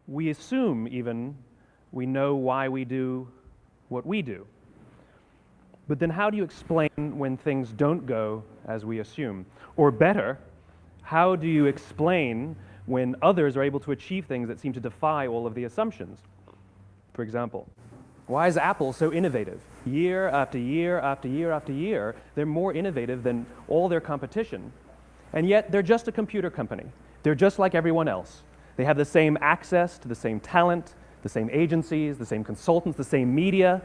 We assume even we know why we do what we do. But then how do you explain when things don't go as we assume? Or better, how do you explain when others are able to achieve things that seem to defy all of the assumptions? For example, why is Apple so innovative? Year after year after year after year, they're more innovative than all their competition. And yet, they're just a computer company. They're just like everyone else. They have the same access to the same talent, the same agencies, the same consultants, the same media.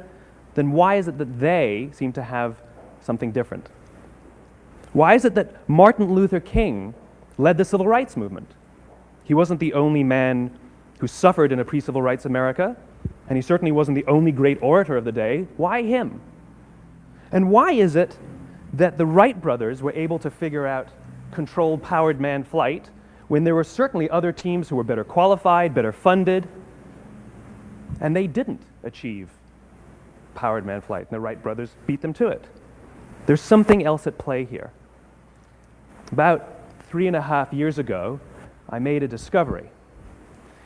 Then why is it that they seem to have something different? Why is it that Martin Luther King led the civil rights movement? He wasn't the only man who suffered in a pre-civil rights America, and he certainly wasn't the only great orator of the day. Why him? And why is it that the Wright brothers were able to figure out controlled powered manned flight when there were certainly other teams who were better qualified, better funded, and they didn't achieve powered manned flight, and the Wright brothers beat them to it? There's something else at play here. About 3.5 years ago, I made a discovery,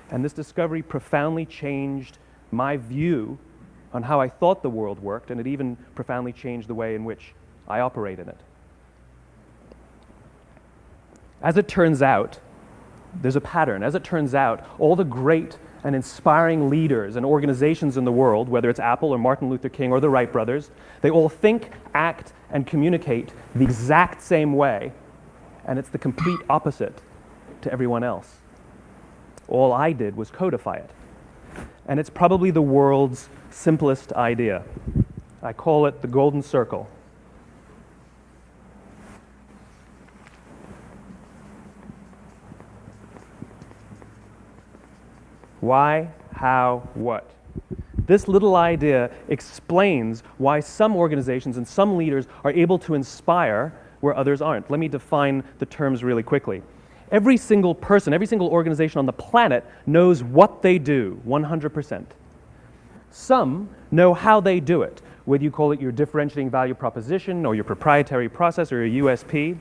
and this discovery profoundly changed my view on how I thought the world worked, and it even profoundly changed the way in which I operate in it. As it turns out, there's a pattern. As it turns out, all the great and inspiring leaders and organizations in the world, whether it's Apple or Martin Luther King or the Wright brothers, they all think, act, and communicate the exact same way, and it's the complete opposite to everyone else. All I did was codify it. And it's probably the world's simplest idea. I call it the golden circle. Why, how, what? This little idea explains why some organizations and some leaders are able to inspire where others aren't. Let me define the terms really quickly. Every single person, every single organization on the planet knows what they do, 100%. Some know how they do it, whether you call it your differentiating value proposition or your proprietary process or your USP.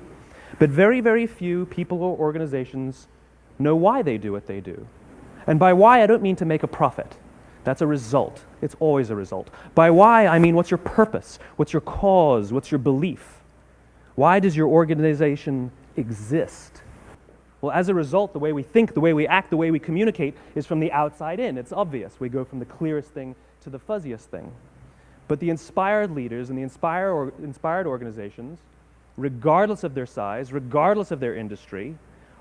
But very, very few people or organizations know why they do what they do. And by why, I don't mean to make a profit. That's a result. It's always a result. By why, I mean what's your purpose? What's your cause? What's your belief? Why does your organization exist? Well, as a result, the way we think, the way we act, the way we communicate is from the outside in. It's obvious. We go from the clearest thing to the fuzziest thing. But the inspired leaders and the inspired organizations, regardless of their size, regardless of their industry,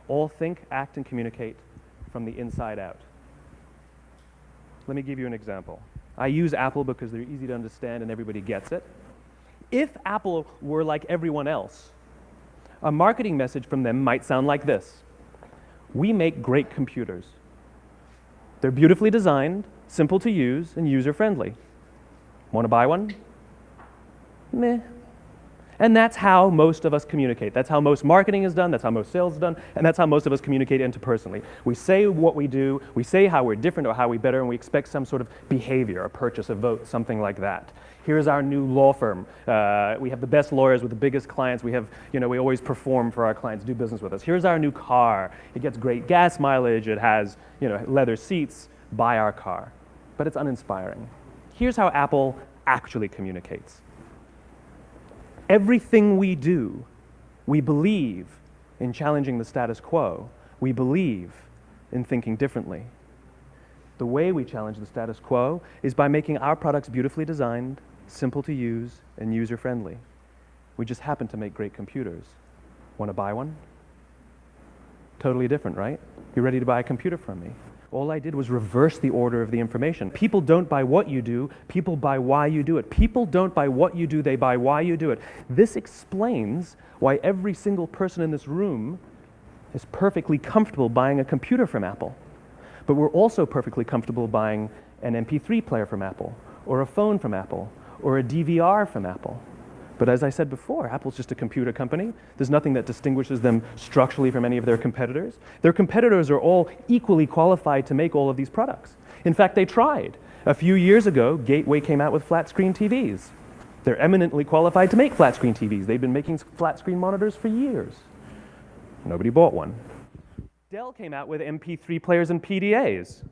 all think, act, and communicate from the inside out. Let me give you an example. I use Apple because they're easy to understand and everybody gets it. If Apple were like everyone else, a marketing message from them might sound like this. We make great computers. They're beautifully designed, simple to use, and user-friendly. Want to buy one? Meh. And that's how most of us communicate. That's how most marketing is done, that's how most sales is done, and that's how most of us communicate interpersonally. We say what we do, we say how we're different or how we better, and we expect some sort of behavior, a purchase, a vote, something like that. Here's our new law firm. We have the best lawyers with the biggest clients. We have, we always perform for our clients, do business with us. Here's our new car. It gets great gas mileage. It has, leather seats. Buy our car. But it's uninspiring. Here's how Apple actually communicates. Everything we do, we believe in challenging the status quo. We believe in thinking differently. The way we challenge the status quo is by making our products beautifully designed, simple to use, and user-friendly. We just happen to make great computers. Want to buy one? Totally different, right? You ready to buy a computer from me? All I did was reverse the order of the information. People don't buy what you do, people buy why you do it. People don't buy what you do, they buy why you do it. This explains why every single person in this room is perfectly comfortable buying a computer from Apple. But we're also perfectly comfortable buying an MP3 player from Apple, or a phone from Apple, or a DVR from Apple. But as I said before, Apple's just a computer company. There's nothing that distinguishes them structurally from any of their competitors. Their competitors are all equally qualified to make all of these products. In fact, they tried. A few years ago, Gateway came out with flat screen TVs. They're eminently qualified to make flat screen TVs. They've been making flat screen monitors for years. Nobody bought one. Dell came out with MP3 players and PDAs.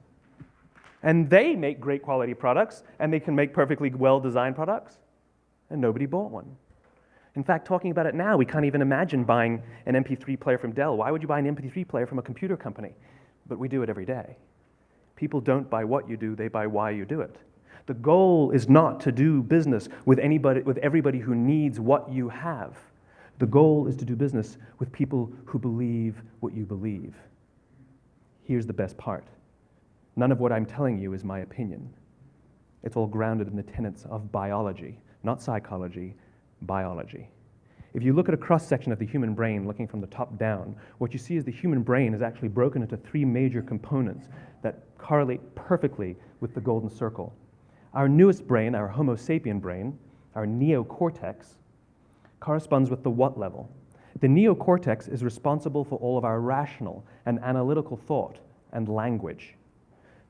And they make great quality products, and they can make perfectly well-designed products, and nobody bought one. In fact, talking about it now, we can't even imagine buying an MP3 player from Dell. Why would you buy an MP3 player from a computer company? But we do it every day. People don't buy what you do, they buy why you do it. The goal is not to do business with everybody who needs what you have. The goal is to do business with people who believe what you believe. Here's the best part. None of what I'm telling you is my opinion. It's all grounded in the tenets of biology, not psychology, biology. If you look at a cross-section of the human brain, looking from the top down, what you see is the human brain is actually broken into three major components that correlate perfectly with the golden circle. Our newest brain, our Homo sapien brain, our neocortex, corresponds with the what level. The neocortex is responsible for all of our rational and analytical thought and language.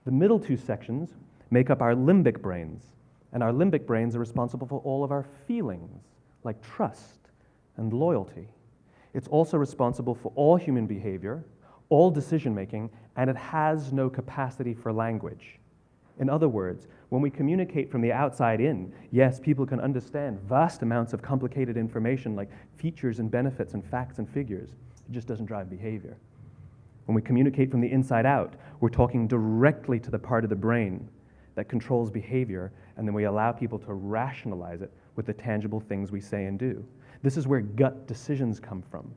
The middle two sections make up our limbic brains, and our limbic brains are responsible for all of our feelings, like trust and loyalty. It's also responsible for all human behavior, all decision-making, and it has no capacity for language. In other words, when we communicate from the outside in, yes, people can understand vast amounts of complicated information like features and benefits and facts and figures. It just doesn't drive behavior. When we communicate from the inside out, we're talking directly to the part of the brain that controls behavior, and then we allow people to rationalize it with the tangible things we say and do. This is where gut decisions come from.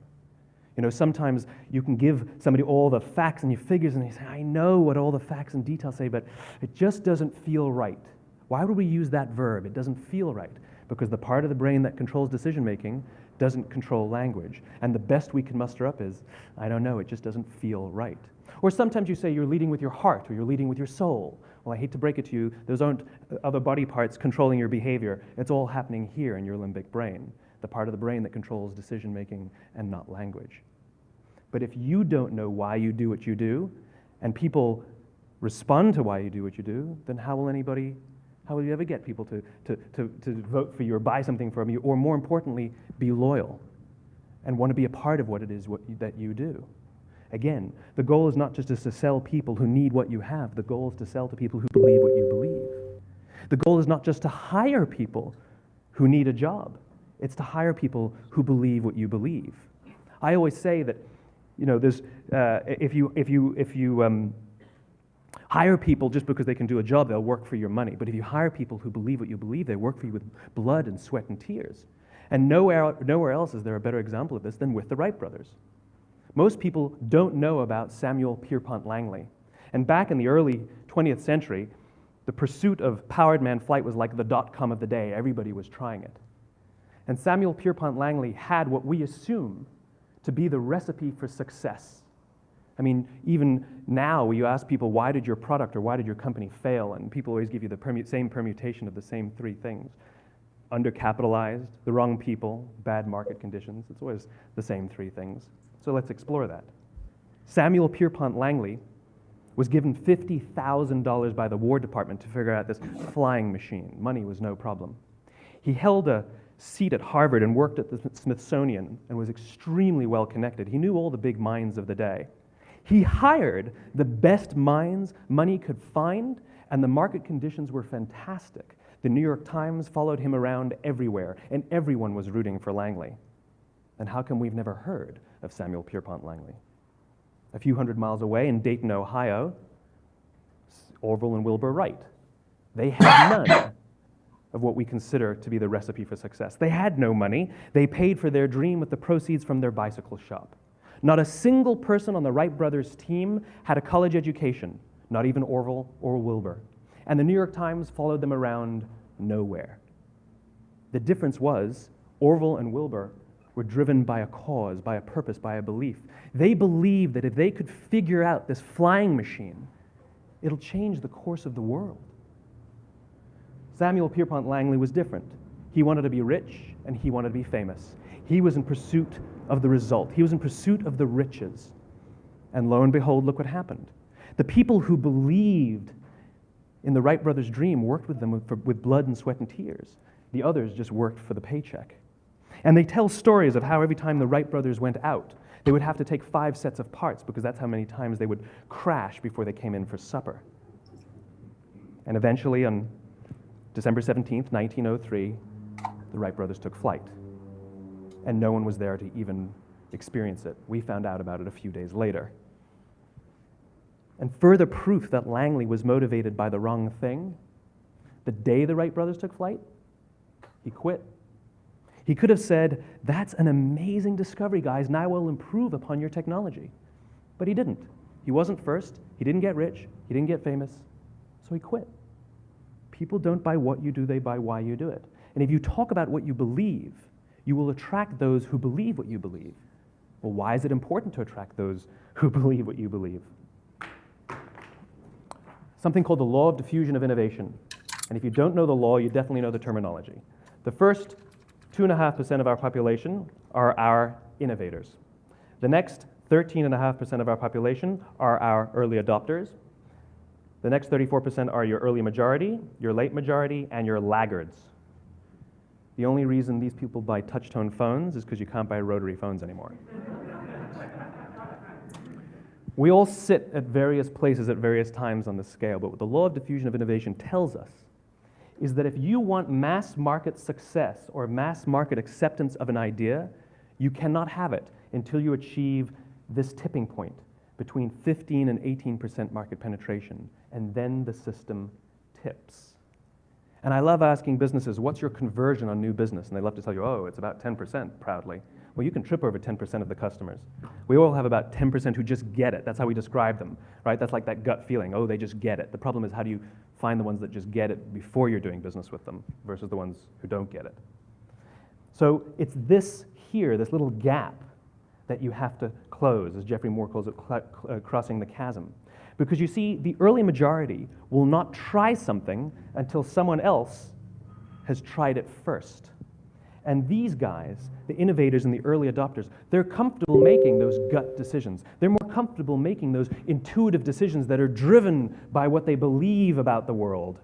You know, sometimes you can give somebody all the facts and your figures, and they say, I know what all the facts and details say, but it just doesn't feel right. Why would we use that verb? It doesn't feel right. Because the part of the brain that controls decision-making doesn't control language. And the best we can muster up is, I don't know, it just doesn't feel right. Or sometimes you say you're leading with your heart, or you're leading with your soul. Well, I hate to break it to you, those aren't other body parts controlling your behavior. It's all happening here in your limbic brain, the part of the brain that controls decision-making and not language. But if you don't know why you do what you do, and people respond to why you do what you do, then how will you ever get people to vote for you or buy something from you, or more importantly, be loyal and want to be a part of what it is that you do? Again, the goal is not just to sell people who need what you have. The goal is to sell to people who believe what you believe. The goal is not just to hire people who need a job. It's to hire people who believe what you believe. I always say that, you know, there's if you hire people just because they can do a job, they'll work for your money. But if you hire people who believe what you believe, they work for you with blood and sweat and tears. And nowhere else is there a better example of this than with the Wright brothers. Most people don't know about Samuel Pierpont Langley. And back in the early 20th century, the pursuit of powered man flight was like the dot-com of the day. Everybody was trying it. And Samuel Pierpont Langley had what we assume to be the recipe for success. I mean, even now, you ask people, why did your product or why did your company fail? And people always give you the same permutation of the same three things. Undercapitalized, the wrong people, bad market conditions. It's always the same three things. So let's explore that. Samuel Pierpont Langley was given $50,000 by the War Department to figure out this flying machine. Money was no problem. He held a seat at Harvard and worked at the Smithsonian and was extremely well connected. He knew all the big minds of the day. He hired the best minds money could find, and the market conditions were fantastic. The New York Times followed him around everywhere, and everyone was rooting for Langley. And how come we've never heard of Samuel Pierpont Langley? A few hundred miles away in Dayton, Ohio, Orville and Wilbur Wright. They had none of what we consider to be the recipe for success. They had no money. They paid for their dream with the proceeds from their bicycle shop. Not a single person on the Wright brothers' team had a college education, not even Orville or Wilbur. And the New York Times followed them around nowhere. The difference was Orville and Wilbur were driven by a cause, by a purpose, by a belief. They believed that if they could figure out this flying machine, it'll change the course of the world. Samuel Pierpont Langley was different. He wanted to be rich and he wanted to be famous. He was in pursuit of the result. He was in pursuit of the riches. And lo and behold, look what happened. The people who believed in the Wright brothers' dream worked with them with blood and sweat and tears. The others just worked for the paycheck. And they tell stories of how every time the Wright brothers went out, they would have to take 5 sets of parts because that's how many times they would crash before they came in for supper. And eventually, on December 17th, 1903, the Wright brothers took flight. And no one was there to even experience it. We found out about it a few days later. And further proof that Langley was motivated by the wrong thing, the day the Wright brothers took flight, he quit. He could have said, "That's an amazing discovery, guys, and I will improve upon your technology." But he didn't. He wasn't first. He didn't get rich. He didn't get famous. So he quit. People don't buy what you do, they buy why you do it. And if you talk about what you believe, you will attract those who believe what you believe. Well, why is it important to attract those who believe what you believe? Something called the law of diffusion of innovation. And if you don't know the law, you definitely know the terminology. The first 2.5% of our population are our innovators. The next 13.5% of our population are our early adopters. The next 34% are your early majority, your late majority, and your laggards. The only reason these people buy touch-tone phones is because you can't buy rotary phones anymore. We all sit at various places at various times on the scale, but what the law of diffusion of innovation tells us is that if you want mass market success or mass market acceptance of an idea, you cannot have it until you achieve this tipping point between 15 and 18% market penetration, and then the system tips. And I love asking businesses, what's your conversion on new business? And they love to tell you, oh, it's about 10%, proudly. Well, you can trip over 10% of the customers. We all have about 10% who just get it. That's how we describe them, right? That's like that gut feeling, oh, they just get it. The problem is, how do you find the ones that just get it before you're doing business with them versus the ones who don't get it? So it's this here, this little gap, that you have to close, as Geoffrey Moore calls it, crossing the chasm. Because you see, the early majority will not try something until someone else has tried it first. And these guys, the innovators and the early adopters, they're comfortable making those gut decisions. They're more comfortable making those intuitive decisions that are driven by what they believe about the world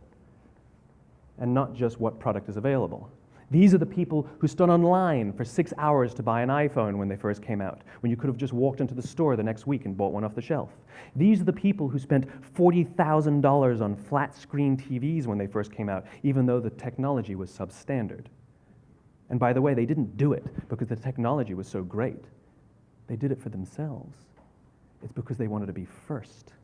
and not just what product is available. These are the people who stood online for 6 hours to buy an iPhone when they first came out, when you could have just walked into the store the next week and bought one off the shelf. These are the people who spent $40,000 on flat-screen TVs when they first came out, even though the technology was substandard. And by the way, they didn't do it because the technology was so great. They did it for themselves. It's because they wanted to be first.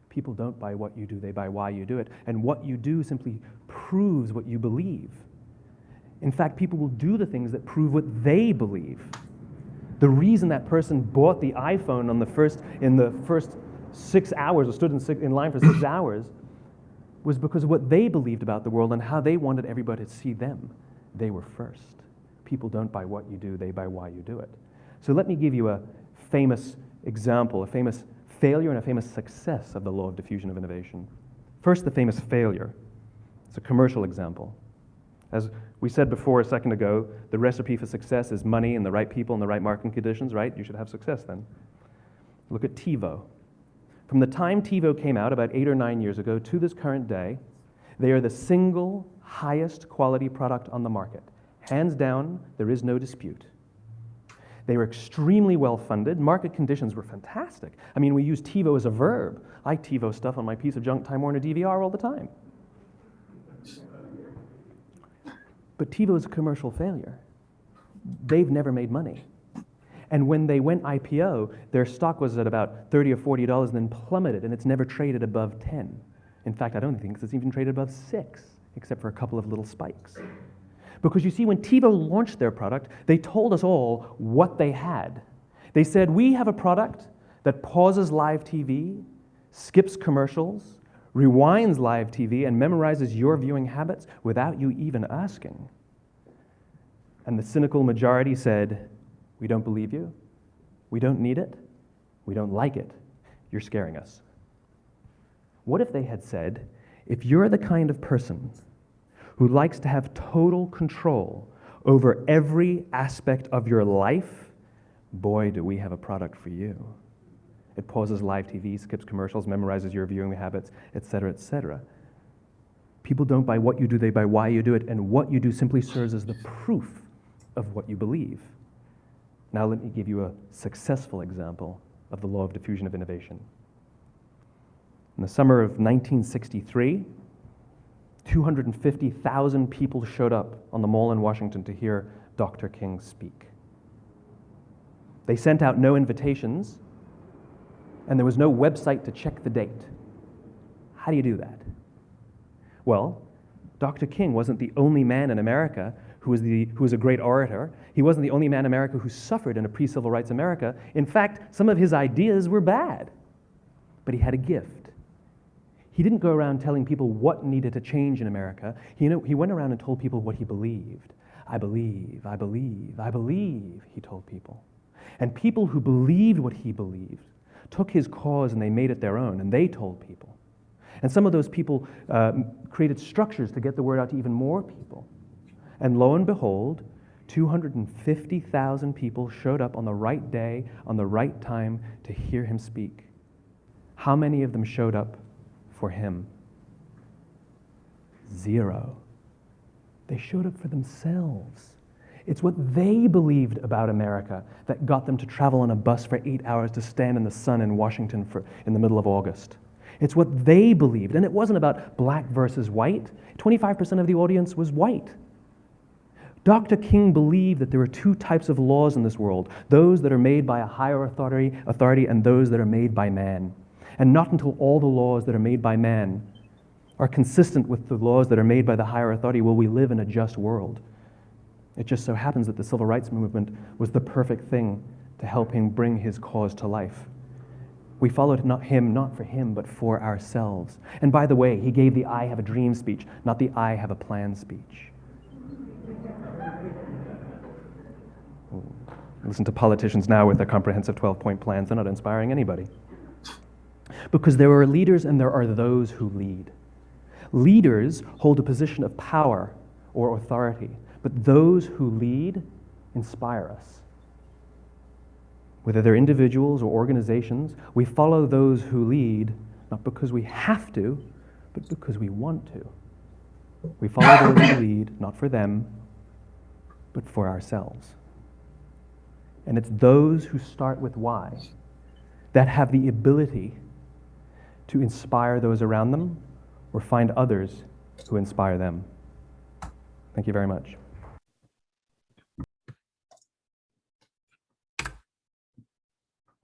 People don't buy what you do, they buy why you do it. And what you do simply proves what you believe. In fact, people will do the things that prove what they believe. The reason that person bought the iPhone in the first 6 hours, or stood in line for 6 hours, was because of what they believed about the world and how they wanted everybody to see them. They were first. People don't buy what you do, they buy why you do it. So let me give you a famous example, a famous failure and a famous success of the law of diffusion of innovation. First, the famous failure. It's a commercial example. As we said before a second ago, the recipe for success is money and the right people and the right marketing conditions, right? You should have success then. Look at TiVo. From the time TiVo came out about 8 or 9 years ago to this current day, they are the single highest quality product on the market. Hands down, there is no dispute. They were extremely well funded. Market conditions were fantastic. I mean, we use TiVo as a verb. I TiVo stuff on my piece of junk Time Warner DVR all the time. But TiVo is a commercial failure. They've never made money. And when they went IPO, their stock was at about $30 or $40 and then plummeted, and it's never traded above 10. In fact, I don't think it's even traded above 6, except for a couple of little spikes. Because you see, when TiVo launched their product, they told us all what they had. They said, we have a product that pauses live TV, skips commercials, rewinds live TV, and memorizes your viewing habits without you even asking. And the cynical majority said, we don't believe you, we don't need it, we don't like it, you're scaring us. What if they had said, if you're the kind of person who likes to have total control over every aspect of your life, boy, do we have a product for you. It pauses live TV, skips commercials, memorizes your viewing habits, etc., etc. People don't buy what you do, they buy why you do it, and what you do simply serves as the proof of what you believe. Now let me give you a successful example of the law of diffusion of innovation. In the summer of 1963, 250,000 people showed up on the Mall in Washington to hear Dr. King speak. They sent out no invitations, and there was no website to check the date. How do you do that? Well, Dr. King wasn't the only man in America who was a great orator. He wasn't the only man in America who suffered in a pre-civil rights America. In fact, some of his ideas were bad, but he had a gift. He didn't go around telling people what needed to change in America. He went around and told people what he believed. I believe, I believe, I believe, he told people. And people who believed what he believed took his cause and they made it their own, and they told people. And some of those people created structures to get the word out to even more people. And lo and behold, 250,000 people showed up on the right day, on the right time to hear him speak. How many of them showed up for him? 0. They showed up for themselves. It's what they believed about America that got them to travel on a bus for 8 hours to stand in the sun in Washington in the middle of August. It's what they believed, and it wasn't about black versus white. 25% of the audience was white. Dr. King believed that there are 2 types of laws in this world, those that are made by a higher authority and those that are made by man. And not until all the laws that are made by man are consistent with the laws that are made by the higher authority will we live in a just world. It just so happens that the civil rights movement was the perfect thing to help him bring his cause to life. We followed not for him, but for ourselves. And by the way, he gave the I have a dream speech, not the I have a plan speech. Listen to politicians now with their comprehensive 12-point plans. They're not inspiring anybody. Because there are leaders and there are those who lead. Leaders hold a position of power or authority, but those who lead inspire us. Whether they're individuals or organizations, we follow those who lead not because we have to, but because we want to. We follow those who lead not for them, but for ourselves. And it's those who start with why that have the ability to inspire those around them or find others who inspire them. Thank you very much.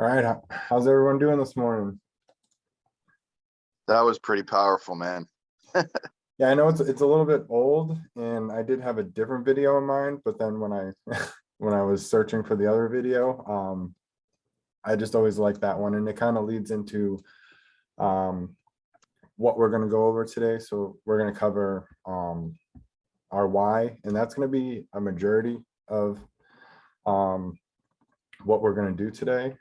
All right, how's everyone doing this morning? That was pretty powerful, man. Yeah, I know it's a little bit old, and I did have a different video in mind, but then when I when I was searching for the other video, I just always like that one, and it kind of leads into what we're going to go over today. So we're going to cover our why, and that's going to be a majority of what we're going to do today.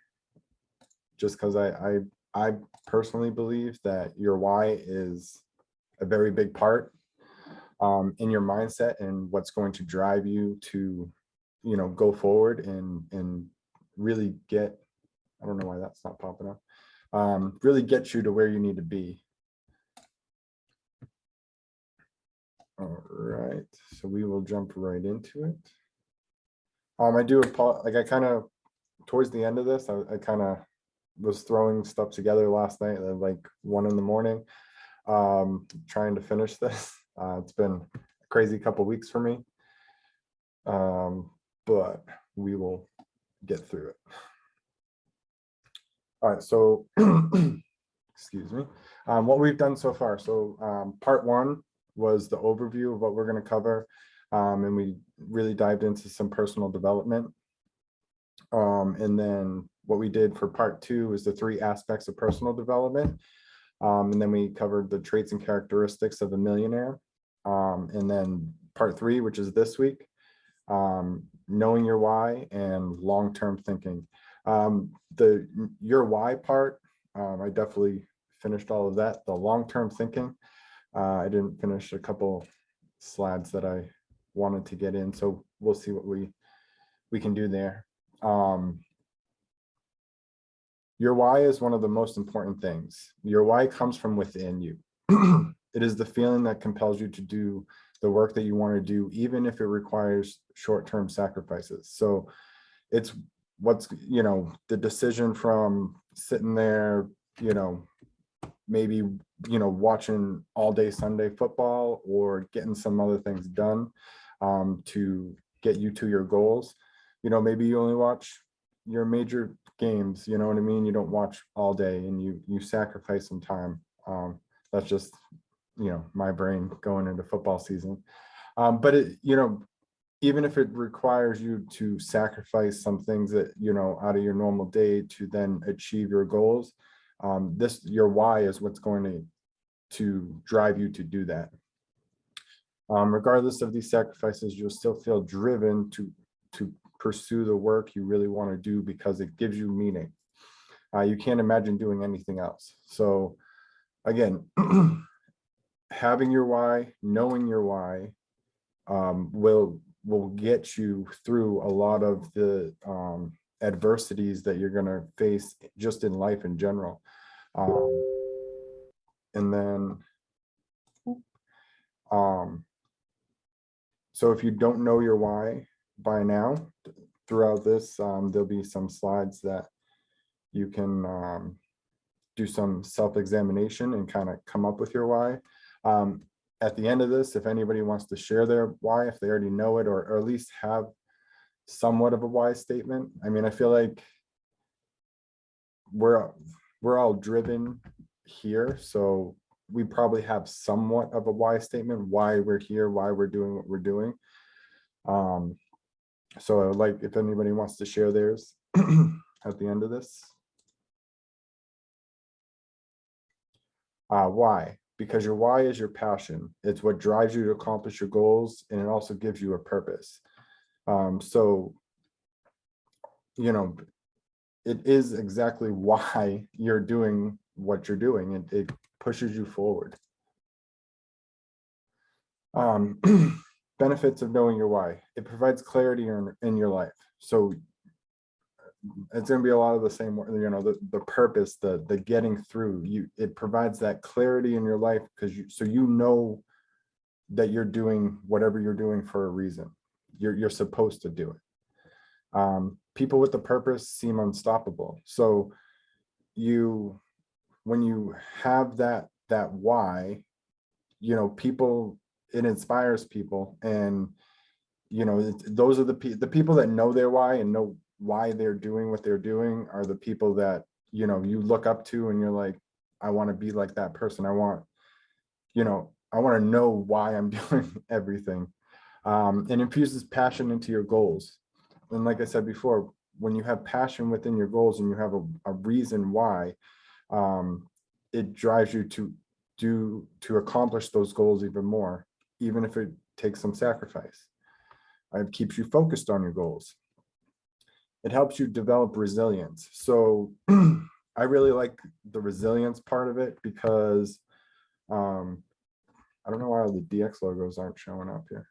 Just because I personally believe that your why is a very big part in your mindset and what's going to drive you to, go forward and really get, I don't know why that's not popping up, really get you to where you need to be. All right, so we will jump right into it. I do apologize, I kind of, towards the end of this, I kind of was throwing stuff together last night at like 1 a.m, trying to finish this. It's been a crazy couple weeks for me, but we will get through it. All right, so excuse me, what we've done so far. So part 1 was the overview of what we're going to cover, and we really dived into some personal development. And then what we did for part 2 is the 3 aspects of personal development. And then we covered the traits and characteristics of a millionaire. And then part 3, which is this week, knowing your why and long-term thinking. Your why part, I definitely finished all of that. The long-term thinking, I didn't finish a couple slides that I wanted to get in, so we'll see what we can do there. Your why is one of the most important things. Your why comes from within you. It is the feeling that compels you to do the work that you want to do, even if it requires short-term sacrifices. So it's what's, the decision from sitting there, maybe watching all day Sunday football or getting some other things done to get you to your goals. Maybe you only watch your major games, you know what I mean? You don't watch all day and you sacrifice some time. That's just, my brain going into football season. But even if it requires you to sacrifice some things that, out of your normal day to then achieve your goals, your why is what's going to drive you to do that. Regardless of these sacrifices, you'll still feel driven to pursue the work you really want to do because it gives you meaning. You can't imagine doing anything else. So again, having your why, knowing your why, will get you through a lot of the adversities that you're going to face just in life in general. And then, so if you don't know your why by now, throughout this, there'll be some slides that you can do some self-examination and kind of come up with your why. At the end of this, if anybody wants to share their why, if they already know it, or at least have somewhat of a why statement. I mean, I feel like we're all driven here, so we probably have somewhat of a why statement, why we're here, why we're doing what we're doing. So I would like if anybody wants to share theirs at the end of this. Why? Because your why is your passion. It's what drives you to accomplish your goals, and it also gives you a purpose. So, it is exactly why you're doing what you're doing. It pushes you forward. Benefits of knowing your why. It provides clarity in your life. So it's going to be a lot of the same, the purpose, the getting through. It provides that clarity in your life because you know that you're doing whatever you're doing for a reason. You're supposed to do it. People with a purpose seem unstoppable. So when you have that why, people, it inspires people, and those are the people that know their why and know why they're doing what they're doing are the people that you look up to, and you're like, I want to be like that person. I want to know why I'm doing everything. It infuses passion into your goals. And like I said before, when you have passion within your goals and you have a reason why, it drives you to accomplish those goals even more, even if it takes some sacrifice. It keeps you focused on your goals. It helps you develop resilience. So I really like the resilience part of it because I don't know why all the DX logos aren't showing up here.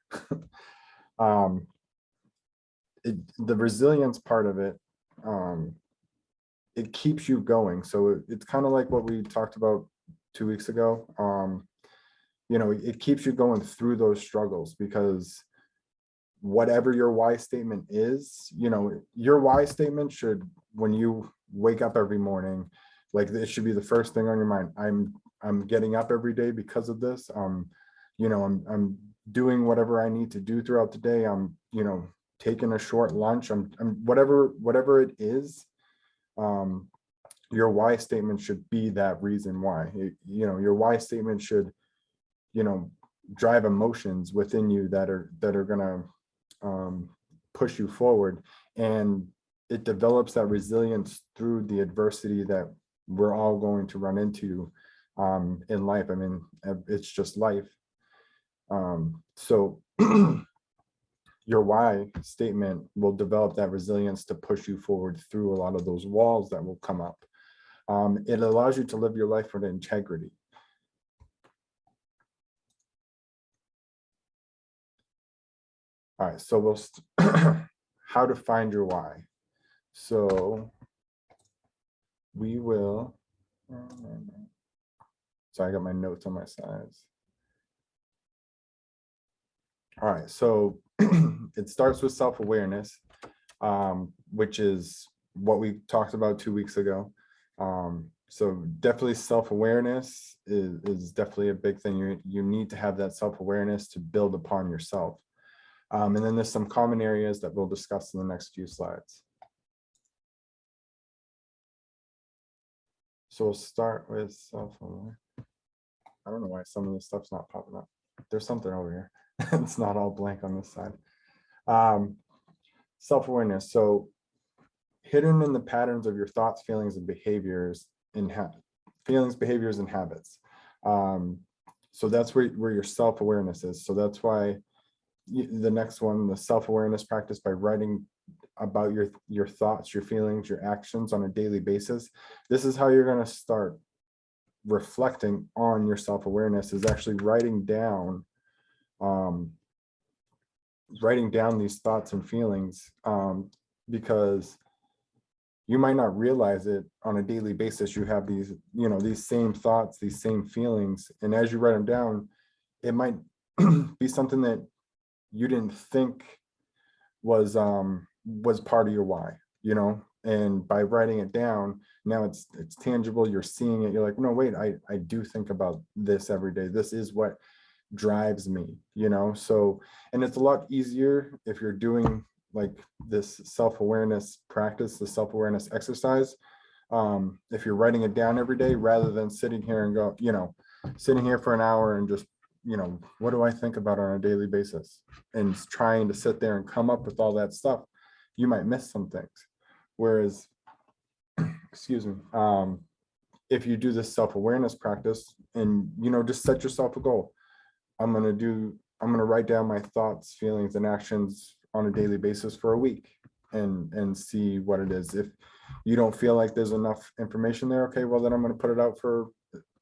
The resilience part of it, it keeps you going. So it's kind of like what we talked about 2 weeks ago. It keeps you going through those struggles because whatever your why statement is, your why statement should, when you wake up every morning, like it should be the first thing on your mind. I'm getting up every day because of this. I'm doing whatever I need to do throughout the day. I'm taking a short lunch. I'm whatever it is. Your why statement should be that reason why. Your why statement should drive emotions within you that are gonna push you forward, and it develops that resilience through the adversity that we're all going to run into in life. I mean, it's just life. So your why statement will develop that resilience to push you forward through a lot of those walls that will come up. It allows you to live your life with integrity. All right, so how to find your why. So we will, so I got my notes on my sides. All right, so it starts with self-awareness, which is what we talked about 2 weeks ago. So definitely self-awareness is definitely a big thing. You need to have that self-awareness to build upon yourself. And then there's some common areas that we'll discuss in the next few slides. So we'll start with self-awareness. I don't know why some of this stuff's not popping up. There's something over here. It's not all blank on this side. Self-awareness. So hidden in the patterns of your thoughts, feelings, and behaviors and behaviors, and habits. So that's where your self-awareness is. So that's why the next one, the self-awareness practice by writing about your thoughts, your feelings, your actions on a daily basis. This is how you're going to start reflecting on your self-awareness, is actually writing down these thoughts and feelings, because you might not realize it on a daily basis. You have these, these same thoughts, these same feelings. And as you write them down, it might be something that you didn't think was part of your why, and by writing it down, now it's tangible. You're seeing it. You're like, no, wait, I do think about this every day. This is what drives me, so, and it's a lot easier if you're doing like this self-awareness practice, the self-awareness exercise, if you're writing it down every day, rather than sitting here and sitting here for an hour and just, what do I think about on a daily basis, and trying to sit there and come up with all that stuff. You might miss some things. Whereas, excuse me, if you do this self-awareness practice and, just set yourself a goal. I'm going to write down my thoughts, feelings, and actions on a daily basis for a week and see what it is. If you don't feel like there's enough information there, okay, well, then I'm going to put it out for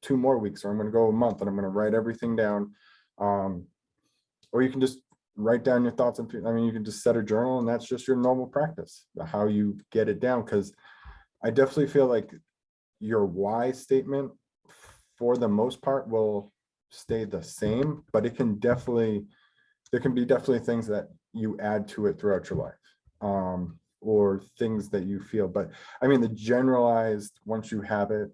2 more weeks, or I'm going to go a month and I'm going to write everything down. Or you can just write down your thoughts and you can just set a journal, and that's just your normal practice, how you get it down. Because I definitely feel like your why statement for the most part will stay the same, but there can be definitely things that you add to it throughout your life, or things that you feel. But the generalized, once you have it,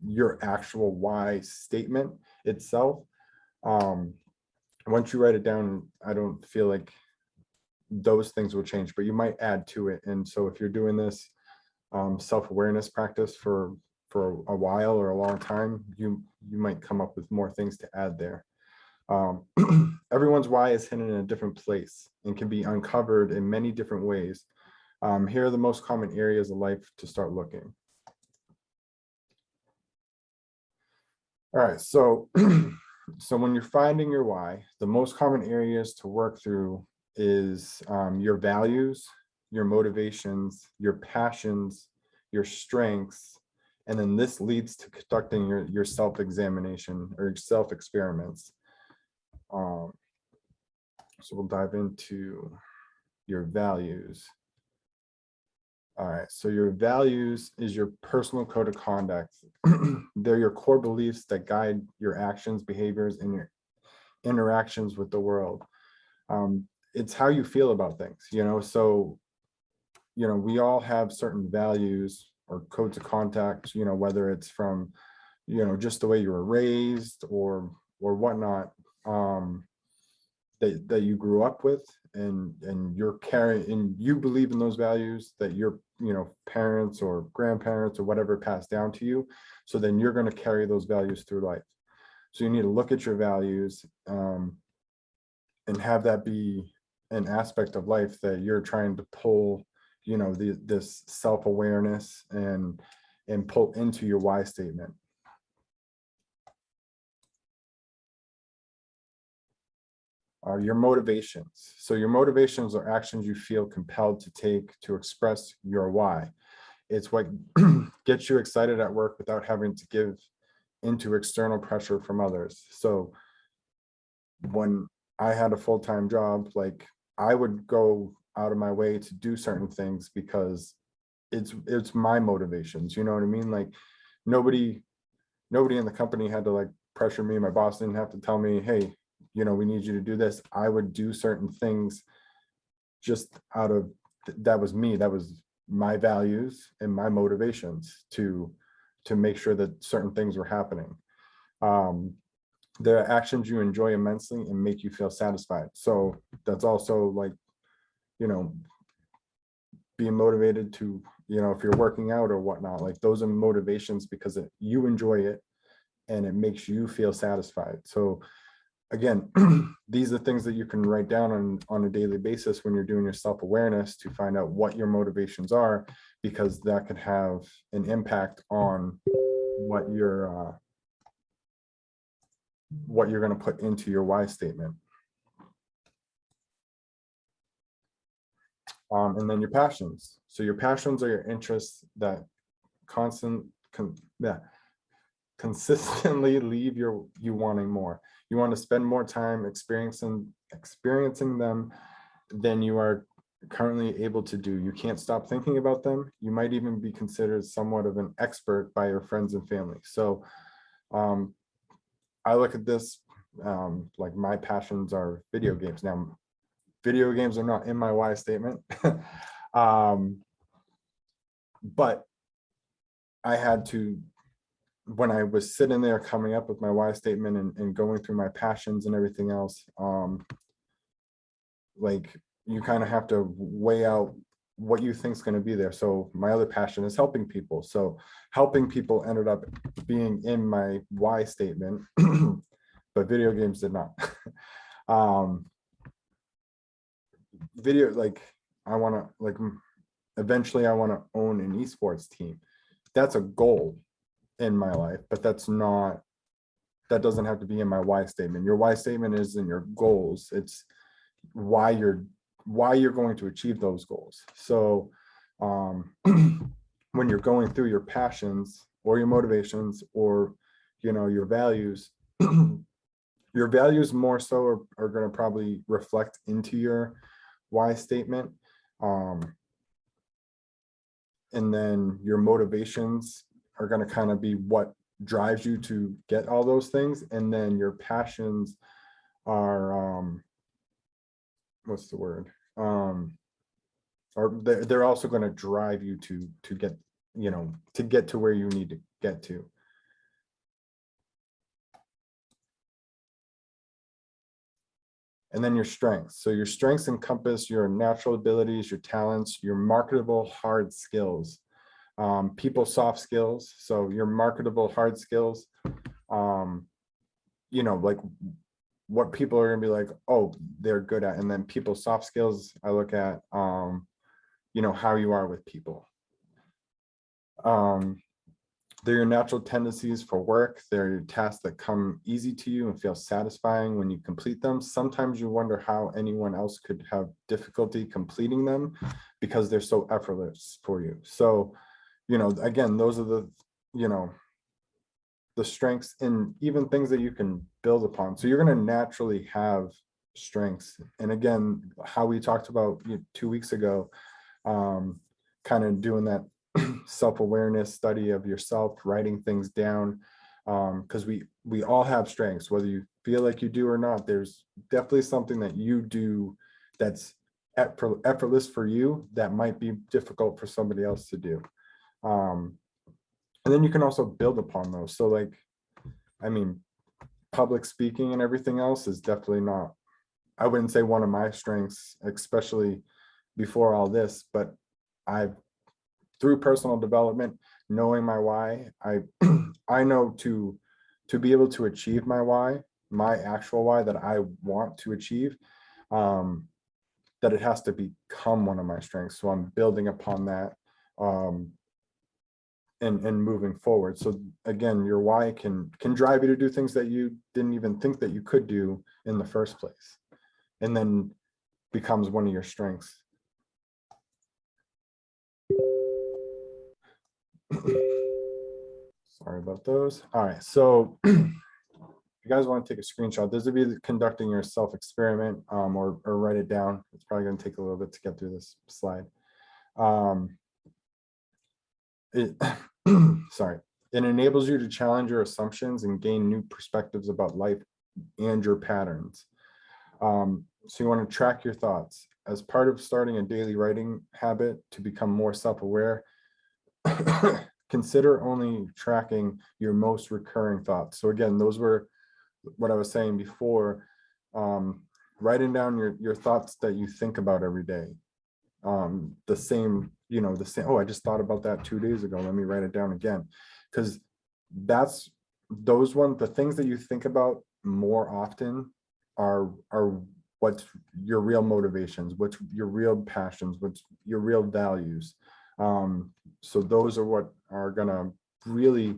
your actual why statement itself, once you write it down, I don't feel like those things will change, but you might add to it. And so if you're doing this self-awareness practice for a while or a long time, you might come up with more things to add there. Everyone's why is hidden in a different place and can be uncovered in many different ways. Here are the most common areas of life to start looking. All right, so so when you're finding your why, the most common areas to work through is your values, your motivations, your passions, your strengths, and then this leads to conducting your self-examination or self-experiments. So we'll dive into your values. All right, so your values is your personal code of conduct. They're your core beliefs that guide your actions, behaviors, and your interactions with the world. It's how you feel about things, so, we all have certain values or codes of conduct, whether it's from, just the way you were raised or whatnot, that you grew up with, and you're carrying, and you believe in those values that your parents or grandparents or whatever passed down to you. So then you're going to carry those values through life. So you need to look at your values, and have that be an aspect of life that you're trying to pull, this self-awareness and pull into your why statement. Your motivations. So your motivations are actions you feel compelled to take to express your why. It's what gets you excited at work without having to give into external pressure from others. So when I had a full-time job, like, I would go out of my way to do certain things because it's my motivations, you know what I mean? Like, nobody in the company had to like pressure me. My boss didn't have to tell me, hey, we need you to do this. I would do certain things just out of, that was me. That was my values and my motivations to make sure that certain things were happening. The actions you enjoy immensely and make you feel satisfied. So that's also like, you know, being motivated to, you know, if you're working out or whatnot, like those are motivations because you enjoy it and it makes you feel satisfied. So again, these are things that you can write down on a daily basis when you're doing your self-awareness to find out what your motivations are, because that could have an impact on what you're going to put into your why statement. And then your passions. So your passions are your interests that consistently leave you wanting more. You want to spend more time experiencing them than you are currently able to do. You can't stop thinking about them. You might even be considered somewhat of an expert by your friends and family. So I look at this like my passions are video games. Now, video games are not in my why statement. But I had to, when I was sitting there coming up with my why statement and going through my passions and everything else, like you kind of have to weigh out what you think is going to be there. So my other passion is helping people. So helping people ended up being in my why statement, but video games did not. Video, like I want to, like eventually I want to own an esports team. That's a goal in my life, but that doesn't have to be in my why statement. Your why statement is in your goals. It's why you're going to achieve those goals. So when you're going through your passions or your motivations or, you know, your values, your values more so are going to probably reflect into your why statement. And then your motivations are going to kind of be what drives you to get all those things. And then your passions are, what's the word? Or they're also going to drive you to get, you know, to get to where you need to get to. And then your strengths. So your strengths encompass your natural abilities, your talents, your marketable hard skills, people soft skills. So your marketable hard skills, you know, like what people are going to be like, oh, they're good at. And then people soft skills, I look at, you know, how you are with people. They're your natural tendencies for work. They're your tasks that come easy to you and feel satisfying when you complete them. Sometimes you wonder how anyone else could have difficulty completing them because they're so effortless for you. So, you know, again, those are the, you know, the strengths and even things that you can build upon. So you're going to naturally have strengths. And again, how we talked about 2 weeks ago, kind of doing that self-awareness study of yourself, writing things down, because we all have strengths, whether you feel like you do or not. There's definitely something that you do that's effortless for you that might be difficult for somebody else to do. And then you can also build upon those. So like, I mean, public speaking and everything else is definitely not, I wouldn't say one of my strengths, especially before all this, but through personal development, knowing my why, I know to be able to achieve my why, my actual why that I want to achieve, that it has to become one of my strengths. So I'm building upon that and moving forward. So again, your why can drive you to do things that you didn't even think that you could do in the first place, and then becomes one of your strengths. Sorry about those. All right, so if you guys want to take a screenshot, this would be conducting your self-experiment, or write it down. It's probably going to take a little bit to get through this slide. Sorry. It enables you to challenge your assumptions and gain new perspectives about life and your patterns. So you want to track your thoughts, as part of starting a daily writing habit to become more self-aware, consider only tracking your most recurring thoughts. So again, those were what I was saying before, writing down your thoughts that you think about every day. The same, oh, I just thought about that 2 days ago. Let me write it down again. Because that's the things that you think about more often are what's your real motivations, what's your real passions, what's your real values. So those are what are gonna really,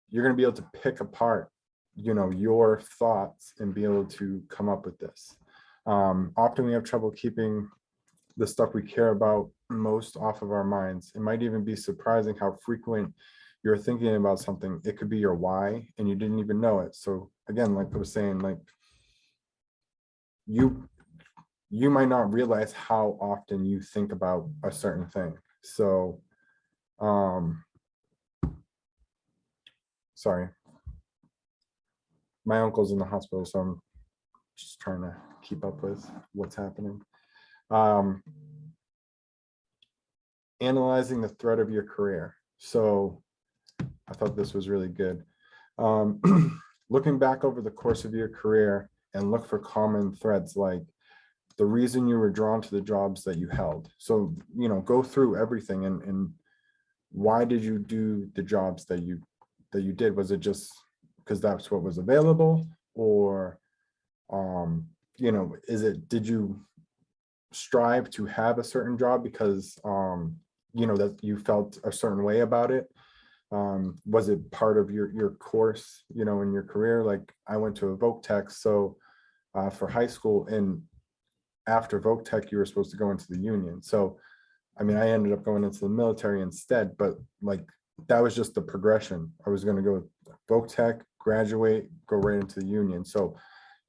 you're gonna be able to pick apart, your thoughts and be able to come up with this. Often we have trouble keeping the stuff we care about most off of our minds. It might even be surprising how frequent you're thinking about something. It could be your why and you didn't even know it. So again, like I was saying, like you might not realize how often you think about a certain thing. So sorry, my uncle's in the hospital, so I'm just trying to keep up with what's happening. Analyzing the thread of your career. So I thought this was really good. Looking back over the course of your career and look for common threads, like the reason you were drawn to the jobs that you held. So, go through everything and why did you do the jobs that you did? Was it just because that's what was available, or did you strive to have a certain job because that you felt a certain way about it? Was it part of your course, in your career? Like I went to a voc tech, so for high school, and after voc tech you were supposed to go into the union. So I mean, I ended up going into the military instead, but like that was just the progression. I was going to go voc tech, graduate, go right into the union. So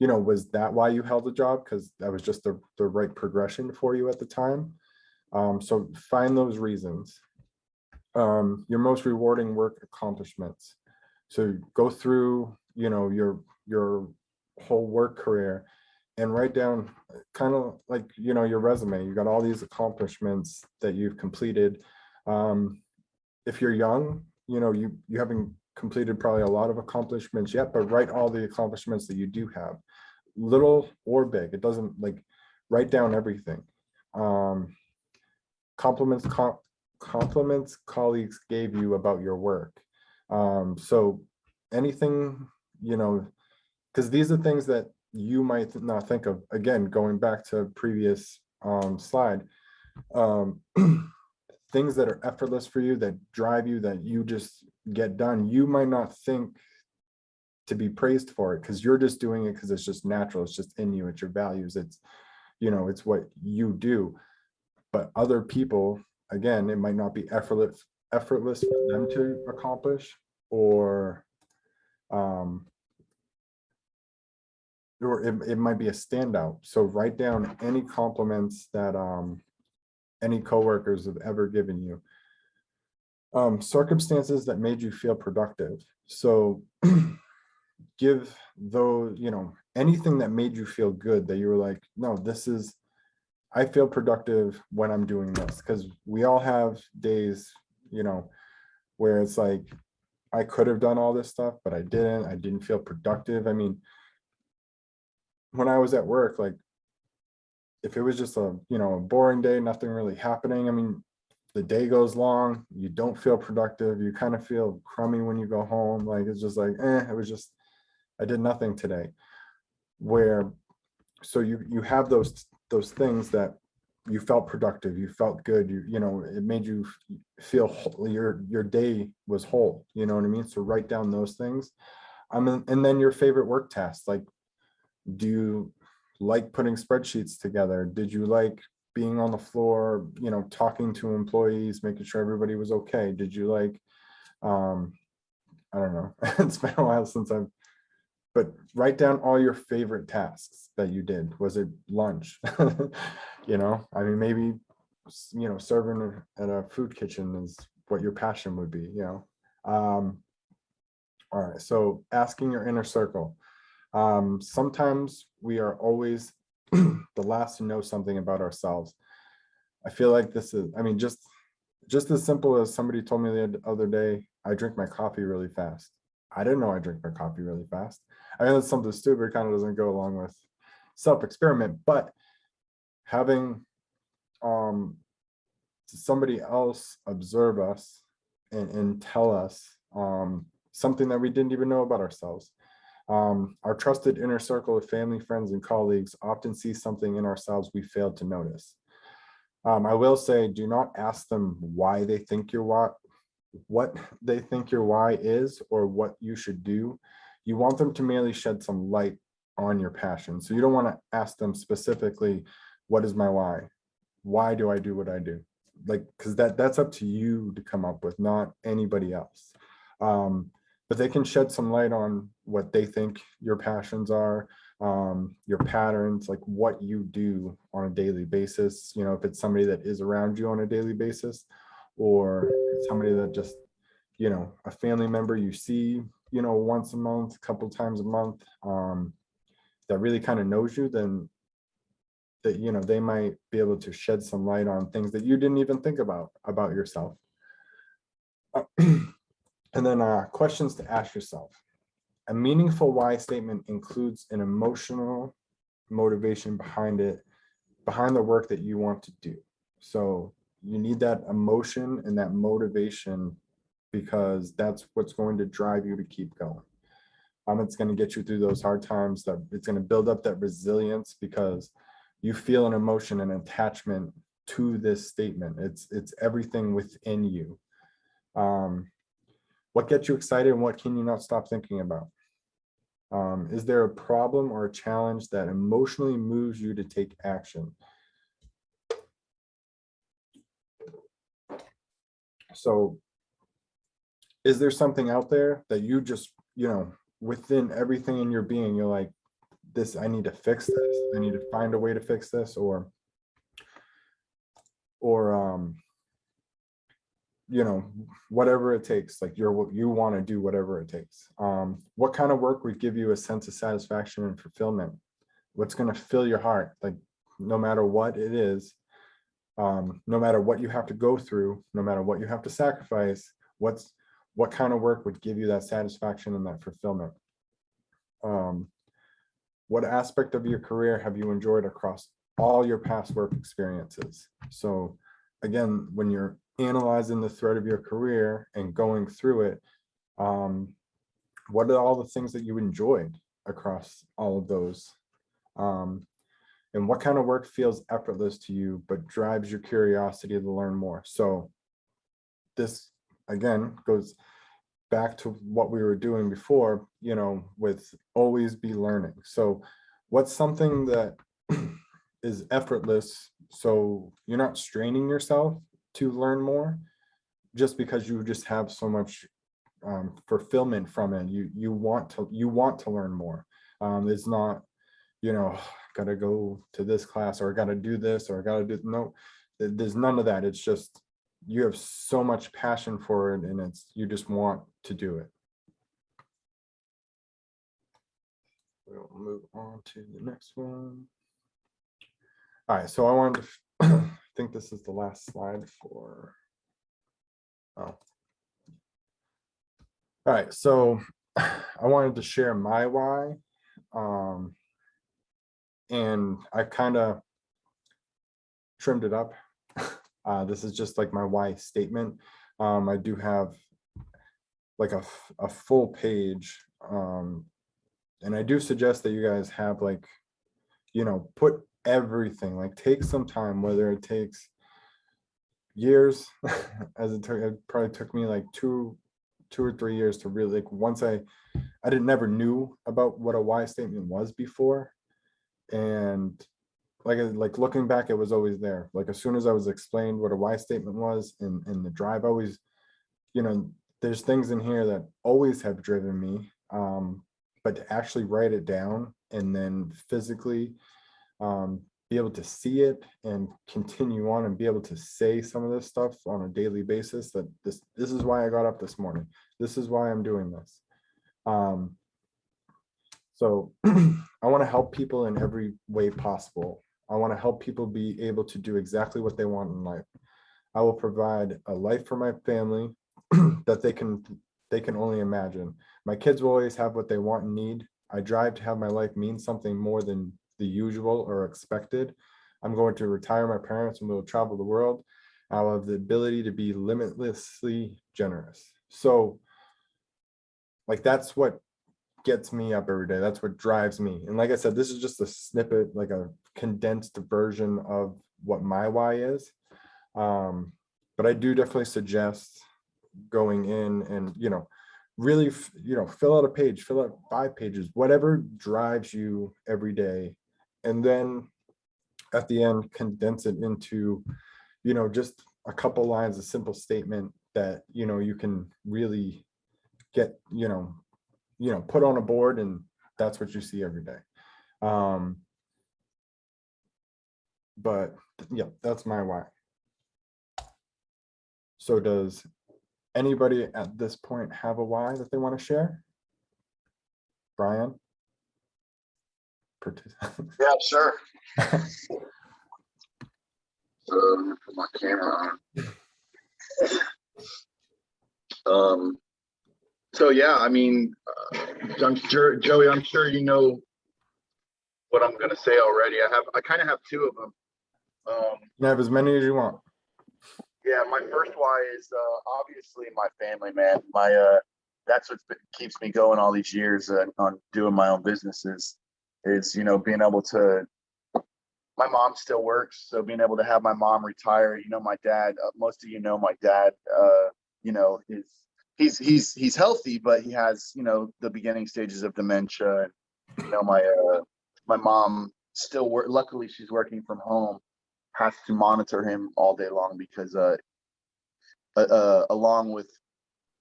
was that why you held a job? Because that was just the right progression for you at the time. So find those reasons. Your most rewarding work accomplishments. So go through, your whole work career and write down kind of like, your resume. You got all these accomplishments that you've completed. If you're young, you haven't completed probably a lot of accomplishments yet, but write all the accomplishments that you do have, little or big. It doesn't, like, write down everything. Compliments colleagues gave you about your work. So anything, because these are things that you might not think of. Again, going back to previous slide, things that are effortless for you, that drive you, that you just get done, you might not think to be praised for it because you're just doing it because it's just natural, it's just in you, it's your values, it's it's what you do. But other people, again, it might not be effortless for them to accomplish, or it might be a standout. So write down any compliments that any coworkers have ever given you. Circumstances that made you feel productive. So give those, anything that made you feel good, that you were like, no, I feel productive when I'm doing this. Because we all have days, where it's like, I could have done all this stuff, but I didn't feel productive. I mean, when I was at work, like, if it was just a boring day, nothing really happening, I mean, the day goes long, you don't feel productive, you kind of feel crummy when you go home. Like, it's just like, I did nothing today. So you have those things that you felt productive, you felt good, it made you feel whole, your day was whole, you know what I mean? So write down those things. And then your favorite work tasks, like, do you like putting spreadsheets together? Did you like being on the floor, talking to employees, making sure everybody was okay? Did you like, I don't know, it's been a while since but write down all your favorite tasks that you did. Was it lunch? I mean, maybe, serving at a food kitchen is what your passion would be, all right, so asking your inner circle. Sometimes we are always the last to know something about ourselves. I feel like this is, I mean, just as simple as somebody told me the other day, I drink my coffee really fast. I didn't know I drink my coffee really fast. I know that's something stupid, kind of doesn't go along with self-experiment, but having somebody else observe us and tell us something that we didn't even know about ourselves. Our trusted inner circle of family, friends, and colleagues often see something in ourselves we failed to notice. I will say, do not ask them why they think you're what they think your why is or what you should do. You want them to merely shed some light on your passion. So you don't want to ask them specifically, what is my why? Why do I do what I do? Like, because that's up to you to come up with, not anybody else. But they can shed some light on what they think your passions are, your patterns, like what you do on a daily basis. You know, if it's somebody that is around you on a daily basis, or somebody that just, you know, a family member you see, you know, once a month, a couple times a month, that really kind of knows you, then that, you know, they might be able to shed some light on things that you didn't even think about yourself. And then questions to ask yourself. A meaningful why statement includes an emotional motivation behind it, behind the work that you want to do. So you need that emotion and that motivation, because that's what's going to drive you to keep going. It's going to get you through those hard times, that it's going to build up that resilience, because you feel an emotion and attachment to this statement. It's everything within you. What gets you excited and what can you not stop thinking about? Is there a problem or a challenge that emotionally moves you to take action? So is there something out there that you just, you know, within everything in your being, you're like, this, I need to fix this. I need to find a way to fix this, or you know, whatever it takes, like you want to do whatever it takes. What kind of work would give you a sense of satisfaction and fulfillment? What's going to fill your heart? Like, no matter what it is, no matter what you have to go through, no matter what you have to sacrifice, what kind of work would give you that satisfaction and that fulfillment? What aspect of your career have you enjoyed across all your past work experiences? So again, when you're analyzing the thread of your career and going through it, what are all the things that you enjoyed across all of those? And what kind of work feels effortless to you but drives your curiosity to learn more? So this again goes back to what we were doing before, you know, with always be learning. So what's something that is effortless, so you're not straining yourself to learn more, just because you just have so much fulfillment from it. You want to learn more. It's not, you know, gotta go to this class, or gotta do this, or gotta do, no, there's none of that. It's just you have so much passion for it, and you just want to do it. We'll move on to the next one. All right, so I wanted to I think this is the last slide for, oh. All right, so I wanted to share my why. And I kind of trimmed it up. This is just like my why statement. I do have like a full page. And I do suggest that you guys have, like, you know, put everything, like take some time, whether it takes years, as it probably took me like two or 3 years to really, like, once I never knew about what a why statement was before. And like looking back, it was always there. Like, as soon as I was explained what a why statement was in the drive, always, you know, there's things in here that always have driven me. But to actually write it down and then physically be able to see it and continue on and be able to say some of this stuff on a daily basis, that this is why I got up this morning. This is why I'm doing this. So I want to help people in every way possible. I want to help people be able to do exactly what they want in life. I will provide a life for my family that they can only imagine. My kids will always have what they want and need. I drive to have my life mean something more than the usual or expected. I'm going to retire my parents and we'll travel the world. I will have the ability to be limitlessly generous. So, like, that's what gets me up every day. That's what drives me. And like I said, this is just a snippet, like a condensed version of what my why is. But I do definitely suggest going in and, really, fill out a page, fill out 5 pages, whatever drives you every day. And then at the end, condense it into, just a couple lines, a simple statement that, you can really get, put on a board, and that's what you see every day. But yeah, that's my why. So does anybody at this point have a why that they want to share? Brian? Yeah, sure. So let me put my camera on. So yeah, I mean, I'm sure, Joey, I'm sure you know what I'm gonna say already. I kind of have 2 of them. You can have as many as you want. Yeah, my first why is obviously my family, man. That's what keeps me going all these years on doing my own businesses. Is being able to. My mom still works, so being able to have my mom retire. My dad. Most of my dad. Is he's healthy, but he has the beginning stages of dementia. And my mom still work. Luckily, she's working from home. Has to monitor him all day long because along with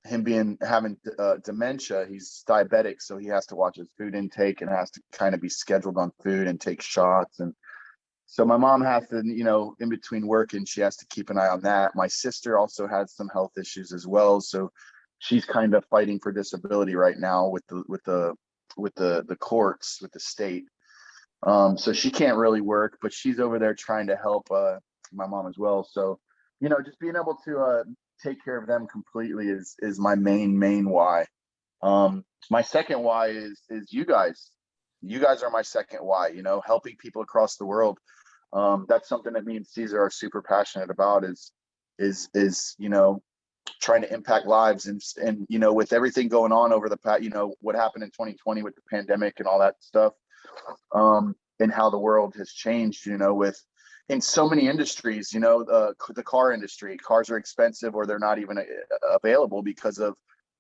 him having dementia, he's diabetic, so he has to watch his food intake and has to kind of be scheduled on food and take shots. And so my mom has to, in between work, and she has to keep an eye on that. My sister also has some health issues as well, so she's kind of fighting for disability right now with the courts, with the state. So she can't really work, but she's over there trying to help my mom as well. So, just being able to take care of them completely is my main why. My second why is you guys. You guys are my second why. Helping people across the world. That's something that me and Caesar are super passionate about. Is trying to impact lives, and with everything going on over the past, what happened in 2020 with the pandemic and all that stuff. And how the world has changed, in so many industries, the car industry. Cars are expensive, or they're not even available because of,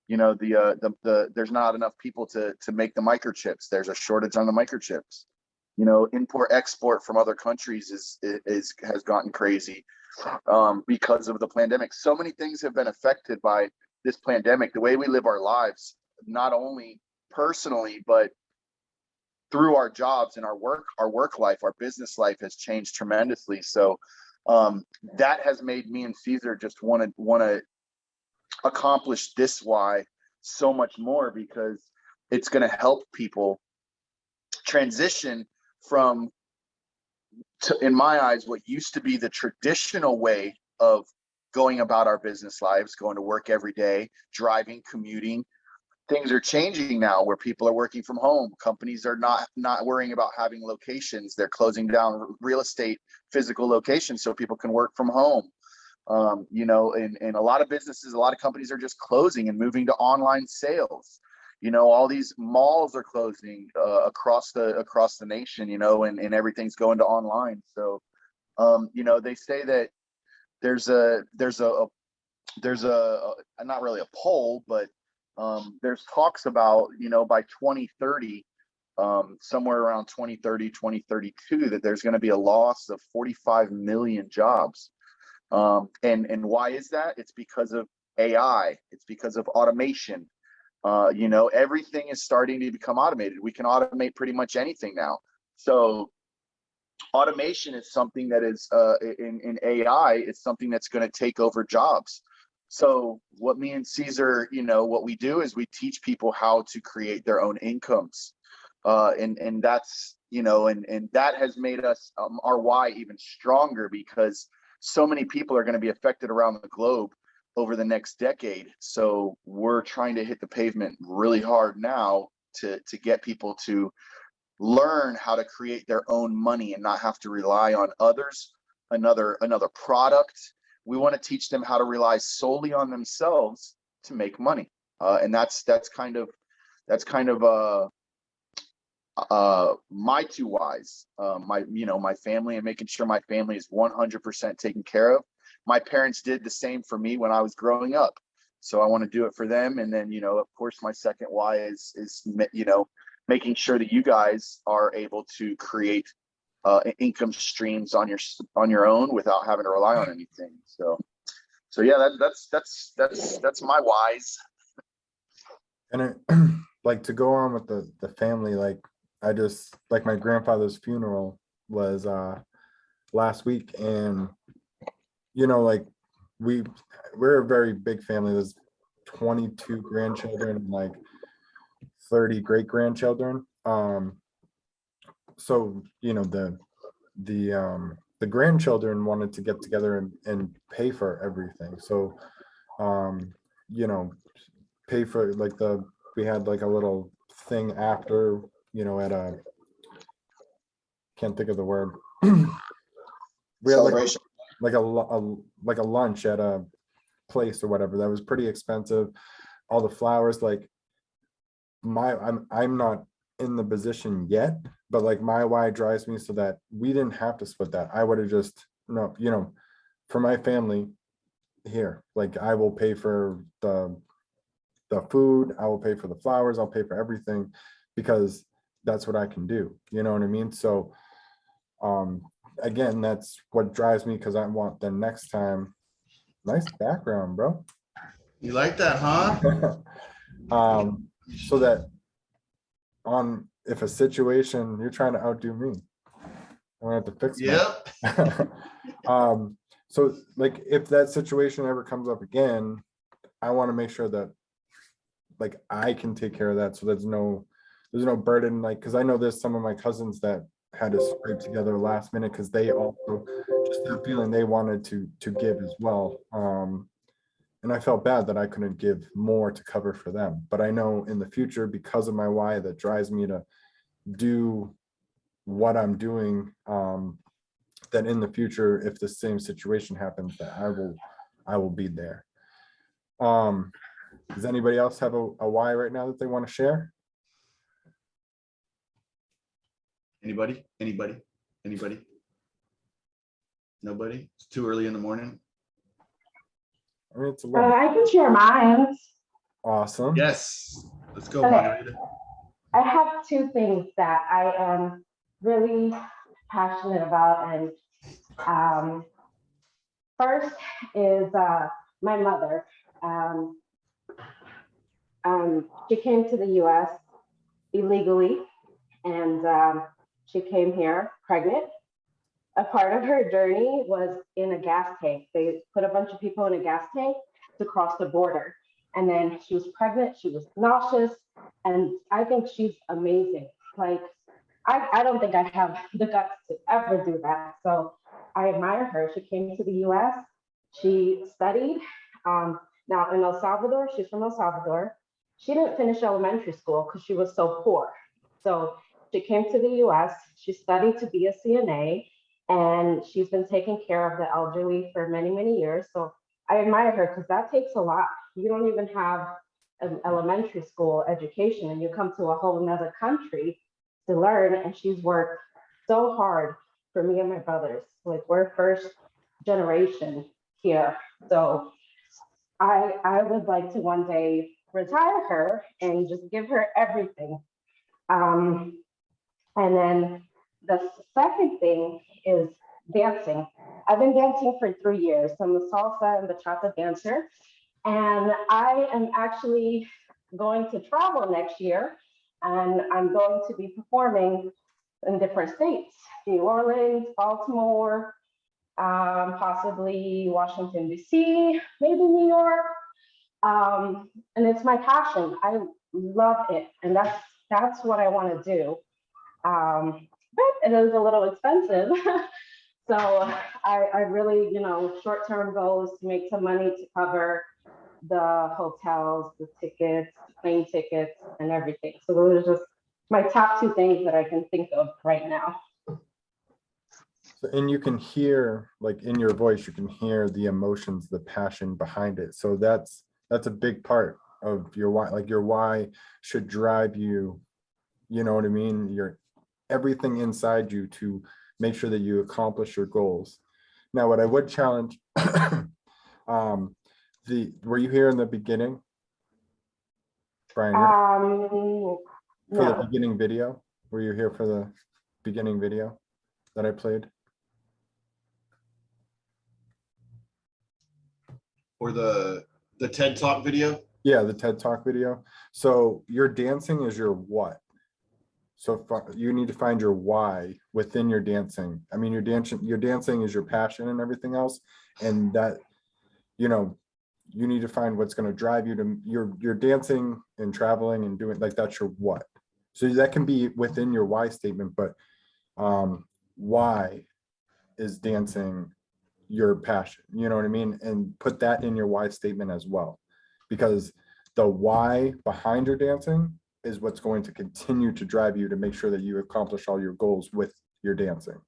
there's not enough people to make the microchips. There's a shortage on the microchips. Import export from other countries has gotten crazy because of the pandemic. So many things have been affected by this pandemic. The way we live our lives, not only personally, but through our jobs and our work life, our business life has changed tremendously. So that has made me and Caesar just want to accomplish this why so much more, because it's going to help people transition from, in my eyes, what used to be the traditional way of going about our business lives, going to work every day, driving, commuting. Things are changing now where people are working from home. Companies are not worrying about having locations. They're closing down real estate, physical locations, so people can work from home. And a lot of businesses, a lot of companies are just closing and moving to online sales. All these malls are closing across the nation, and everything's going to online. So, they say that there's a not really a poll, but there's talks about, by 2030, somewhere around 2030, 2032, that there's going to be a loss of 45 million jobs. And why is that? It's because of AI. It's because of automation. Everything is starting to become automated. We can automate pretty much anything now. So automation is something that is in AI, it's something that's going to take over jobs. So what me and Caesar, what we do is we teach people how to create their own incomes. And that's, you know, and that has made us our why even stronger, because so many people are going to be affected around the globe over the next decade. So we're trying to hit the pavement really hard now to get people to learn how to create their own money and not have to rely on others, another product. We want to teach them how to rely solely on themselves to make money. And that's kind of my two whys. My family, and making sure my family is 100% taken care of. My parents did the same for me when I was growing up, so I want to do it for them. And then, you know, of course, my second why is making sure that you guys are able to create income streams on your own without having to rely on anything. So yeah, that's my whys. And it, like, to go on with the family, like, I just, like, my grandfather's funeral was last week, and you know, like, we're a very big family. There's 22 grandchildren and like 30 great grandchildren. So you know, the grandchildren wanted to get together and pay for everything. So you know, pay for, like, we had like a little thing after, you know, at a, can't think of the word. We had Celebration. like a lunch at a place or whatever that was pretty expensive. All the flowers, like, I'm not in the position yet, but like, my why drives me so that we didn't have to split that. I would have just, no, you know, for my family here, like, I will pay for the food, I will pay for the flowers, I'll pay for everything, because that's what I can do. You know what I mean? So again, that's what drives me, because I want the next time. Nice background, bro. You like that, huh? So that if a situation, you're trying to outdo me, I'm gonna have to fix Yep. so like, if that situation ever comes up again, I want to make sure that, like, I can take care of that, so there's no burden, like, because I know there's some of my cousins that had to scrape together last minute, because they also just that feeling they wanted to give as well. And I felt bad that I couldn't give more to cover for them, but I know in the future, because of my why that drives me to do what I'm doing, that in the future, if the same situation happens, that I will be there. Does anybody else have a why right now that they want to share? Anybody? Nobody? It's too early in the morning. I mean, it's 11. I can share mine. Awesome. Yes. Let's go, Okay. Margarita. I have two things that I am really passionate about, and first is my mother. She came to the U.S. illegally, and she came here pregnant. A part of her journey was in a gas tank. They put a bunch of people in a gas tank to cross the border. And then she was pregnant, she was nauseous, and I think she's amazing. Like, I don't think I have the guts to ever do that. So I admire her. She came to the US, she studied. Now in El Salvador, she's from El Salvador. She didn't finish elementary school because she was so poor. So she came to the US, she studied to be a CNA, and she's been taking care of the elderly for many, many years. So I admire her, because that takes a lot. You don't even have an elementary school education, and you come to a whole nother country to learn. And she's worked so hard for me and my brothers. Like, we're first generation here. So I would like to one day retire her and just give her everything. And then the second thing is dancing. I've been dancing for 3 years. I'm a salsa and bachata dancer. And I am actually going to travel next year. And I'm going to be performing in different states: New Orleans, Baltimore, possibly Washington, D.C., maybe New York. And it's my passion. I love it. And that's that's what I want to do. But it is a little expensive. So I really, short-term goals to make some money to cover the hotels, the tickets, plane tickets, and everything. So those are just my top two things that I can think of right now. And you can hear, like in your voice, you can hear the emotions, the passion behind it. So that's a big part of your why. Like your why should drive you, you know what I mean? Your everything inside you to make sure that you accomplish your goals. Now, what I would challenge, were you here in the beginning, Brian? No. For the beginning video? Were you here for the beginning video that I played? Or the TED Talk video? Yeah, the TED Talk video. So your dancing is your what? So you need to find your why within your dancing. I mean, your dancing is your passion and everything else. And that, you need to find what's going to drive you to your dancing and traveling and doing, like, that's your what. So that can be within your why statement, but why is dancing your passion? You know what I mean? And put that in your why statement as well, because the why behind your dancing is what's going to continue to drive you to make sure that you accomplish all your goals with your dancing.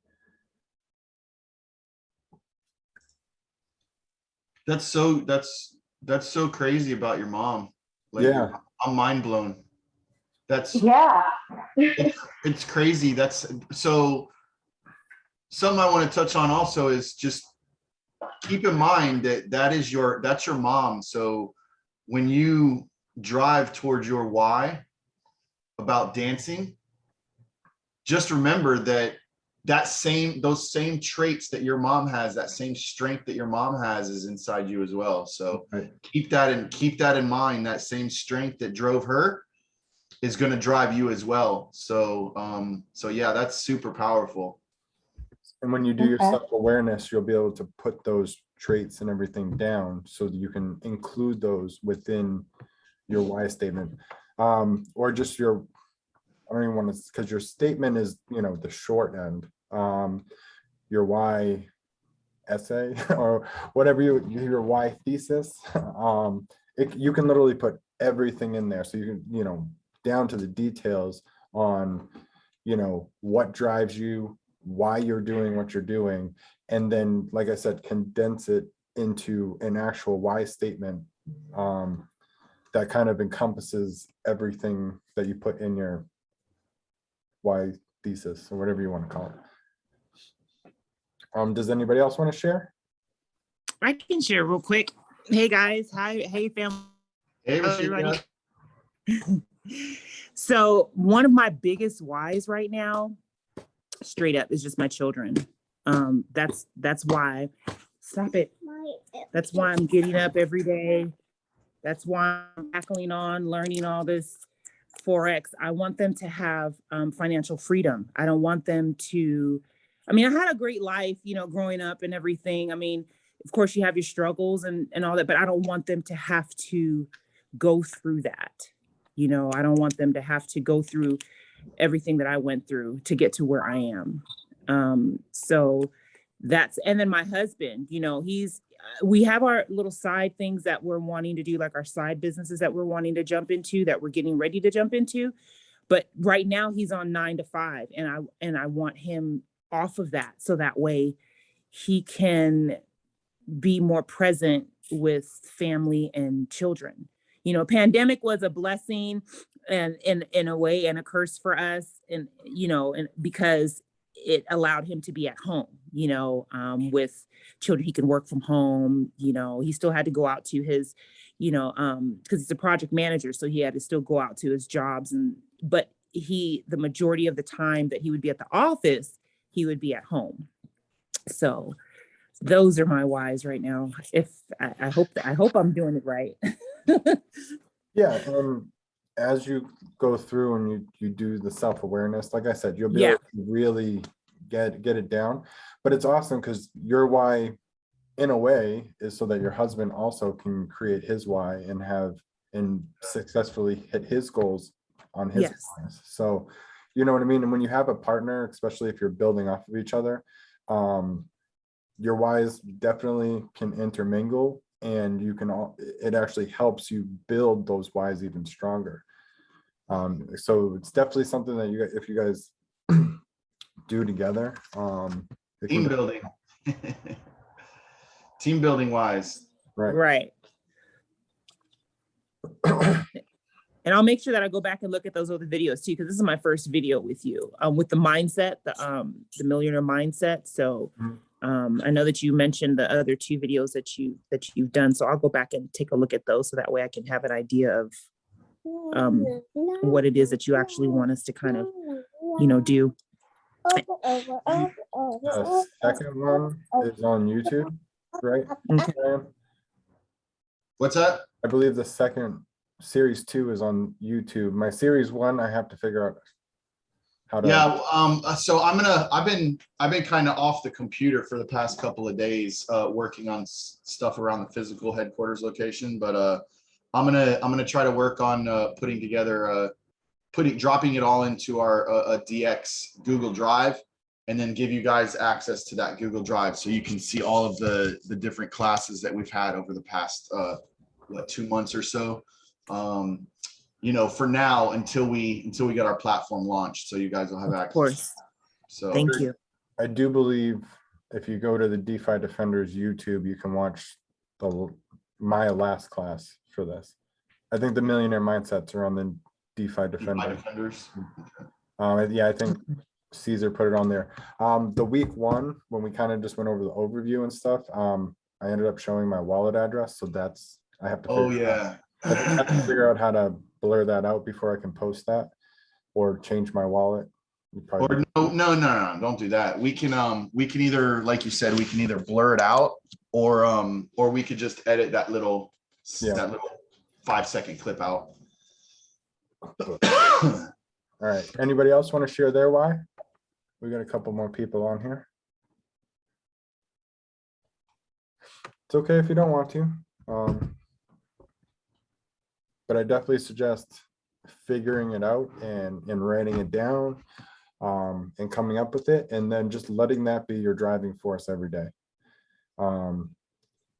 That's so crazy about your mom. Like, Yeah. I'm mind blown. Yeah. It's crazy. That's so something I want to touch on also is just keep in mind that that's your mom. So when you drive towards your why about dancing, just remember that those same traits that your mom has, that same strength that your mom has is inside you as well. So keep that in mind. That same strength that drove her is going to drive you as well. So yeah, that's super powerful. And when you do your self-awareness, you'll be able to put those traits and everything down so that you can include those within your why statement. Or just I don't even want to, because your statement is, the short end. Your why essay or whatever your why thesis. You can literally put everything in there. So you can, down to the details on, what drives you, why you're doing what you're doing. And then, like I said, condense it into an actual why statement that kind of encompasses everything that you put in your why thesis or whatever you want to call it. Does anybody else want to share? I can share real quick. Hey guys, hi, hey family. Hey, Everybody. So one of my biggest whys right now, straight up, is just my children. That's why. Stop it. That's why I'm getting up every day. That's why I'm tackling on learning all this Forex. I want them to have financial freedom. I don't want them to, I had a great life, growing up and everything. Of course you have your struggles and all that, but I don't want them to have to go through that. I don't want them to have to go through everything that I went through to get to where I am. So that's, and then my husband, we have our little side things that we're wanting to do, like our side businesses that we're wanting to jump into, that we're getting ready to jump into. But right now he's on 9 to 5 and I want him off of that. So that way he can be more present with family and children. Pandemic was a blessing and in a way and a curse for us. And, and because it allowed him to be at home, with children. He can work from home. He still had to go out to his, because he's a project manager. So he had to still go out to his jobs. But the majority of the time that he would be at the office, he would be at home. So those are my whys right now. I hope I'm doing it right. Yeah. And as you go through and you do the self-awareness, like I said, you'll be able to really get it down. But it's awesome because your why, in a way, is so that your husband also can create his why and successfully hit his goals on his Yes. whys. So, you know what I mean? And when you have a partner, especially if you're building off of each other, your whys definitely can intermingle, and you can it actually helps you build those whys even stronger. So it's definitely something that if you guys do together, Team building. Team building wise. Right. And I'll make sure that I go back and look at those other videos too, because this is my first video with you, with the mindset, the millionaire mindset. So I know that you mentioned the other 2 videos that you've done. So I'll go back and take a look at those, so that way I can have an idea of what it is that you actually want us to kind of, do. The second one is on YouTube, right? Okay. What's that? I believe the second series 2 is on YouTube. My series 1, I have to figure out how to. Yeah. So I've been kind of off the computer for the past couple of days, working on stuff around the physical headquarters location. But I'm gonna try to work on putting together, dropping it all into our DX Google Drive, and then give you guys access to that Google Drive, so you can see all of the different classes that we've had over the past 2 months or so. For now, until we get our platform launched, so you guys will have access. Of course. So Thank you. I do believe if you go to the DeFi Defenders YouTube, you can watch my last class for this. I think the millionaire mindsets are on the DeFi Defenders. Yeah, I think Caesar put it on there. The week 1, when we kind of just went over the overview and stuff, I ended up showing my wallet address. So I have to I have to figure out how to blur that out before I can post that, or change my wallet. Or no, don't do that. We can either, like you said, we can either blur it out, or we could just edit that little 5-second clip out. All right. Anybody else want to share their why? We got a couple more people on here. It's okay if you don't want to. But I definitely suggest figuring it out and writing it down, and coming up with it, and then just letting that be your driving force every day.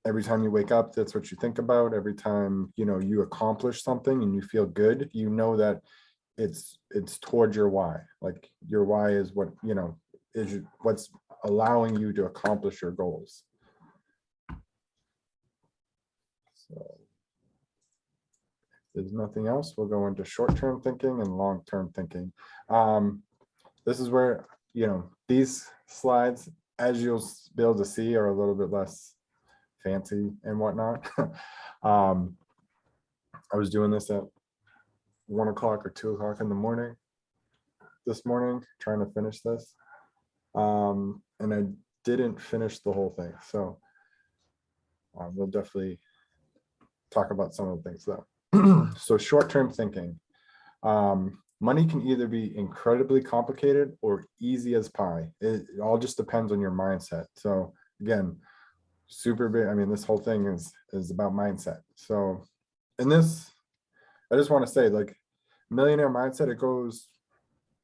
Every time you wake up, that's what you think about. Every time you accomplish something and you feel good, that it's towards your why. Like, your why is what is what's allowing you to accomplish your goals. So if there's nothing else, we'll go into short-term thinking and long-term thinking. This is where these slides, as you'll be able to see, are a little bit less fancy and whatnot. I was doing this at 1 o'clock or 2 o'clock in the morning this morning, trying to finish this, and I didn't finish the whole thing. So we'll definitely talk about some of the things though. So short-term thinking. Money can either be incredibly complicated or easy as pie. It all just depends on your mindset. So again, super big. I mean, this whole thing is about mindset. So in this, I just want to say, like, millionaire mindset, it goes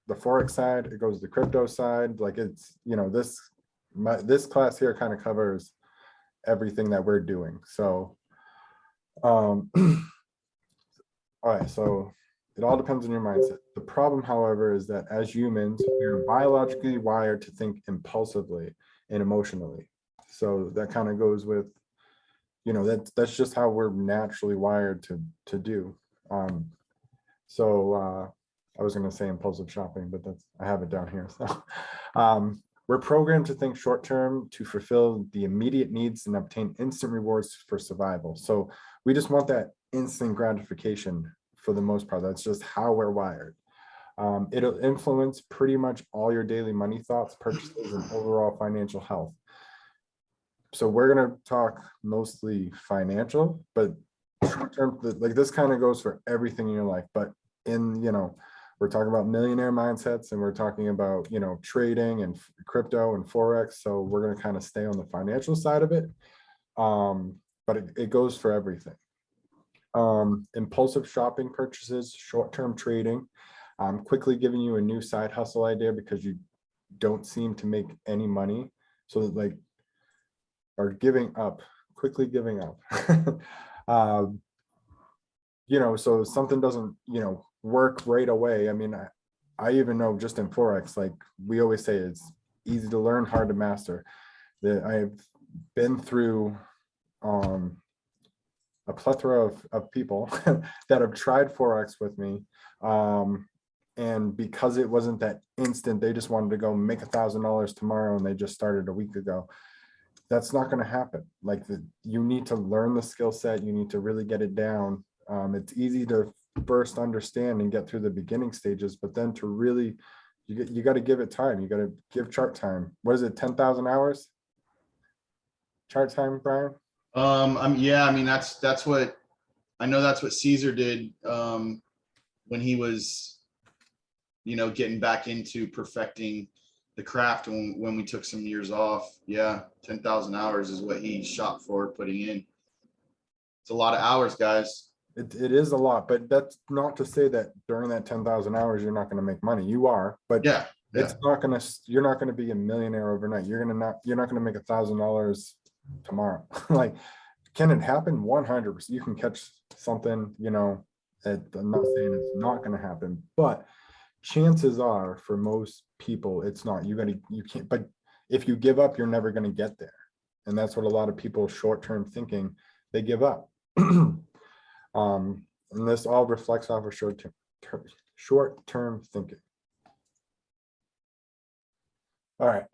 the Forex side, it goes the crypto side. Like, it's, this class here kind of covers everything that we're doing. So, all right, so it all depends on your mindset. The problem, however, is that as humans, we're biologically wired to think impulsively and emotionally. So that kind of goes with, that's just how we're naturally wired to do. I was going to say impulsive shopping, but I have it down here. So we're programmed to think short term to fulfill the immediate needs and obtain instant rewards for survival. So we just want that instant gratification for the most part. That's just how we're wired. It'll influence pretty much all your daily money thoughts, purchases, and overall financial health. So we're going to talk mostly financial, but short term, like, this kind of goes for everything in your life. But we're talking about millionaire mindsets, and we're talking about, trading and crypto and Forex. So we're going to kind of stay on the financial side of it. But it goes for everything. Impulsive shopping purchases, short-term trading, quickly giving you a new side hustle idea because you don't seem to make any money. So that like, or giving up, quickly giving up. So something doesn't, work right away. I mean, I even know just in Forex, like we always say, it's easy to learn, hard to master. That I've been through a plethora of people that have tried Forex with me. And because it wasn't that instant, they just wanted to go make $1,000 tomorrow and they just started a week ago. That's not going to happen. Like you need to learn the skill set. You need to really get it down. It's easy to first understand and get through the beginning stages, but then to really, you got to give it time. You got to give chart time. What is it? 10,000 hours chart time, Brian? Yeah, I mean, that's what I know. That's what Caesar did when he was, getting back into perfecting the craft when we took some years off. Yeah, 10,000 hours is what he shot for putting in. It's a lot of hours, guys. It is a lot, but that's not to say that during that 10,000 hours you're not going to make money. You are, but Yeah. it's not going to. You're not going to be a millionaire overnight. You're not going to make $1,000 tomorrow. Like, can it happen? 100%. You can catch something. I'm not saying it's not going to happen, but chances are for most people it's not. You can't. But if you give up, you're never going to get there, and that's what a lot of people short-term thinking, they give up. And this all reflects off of short-term thinking. All right.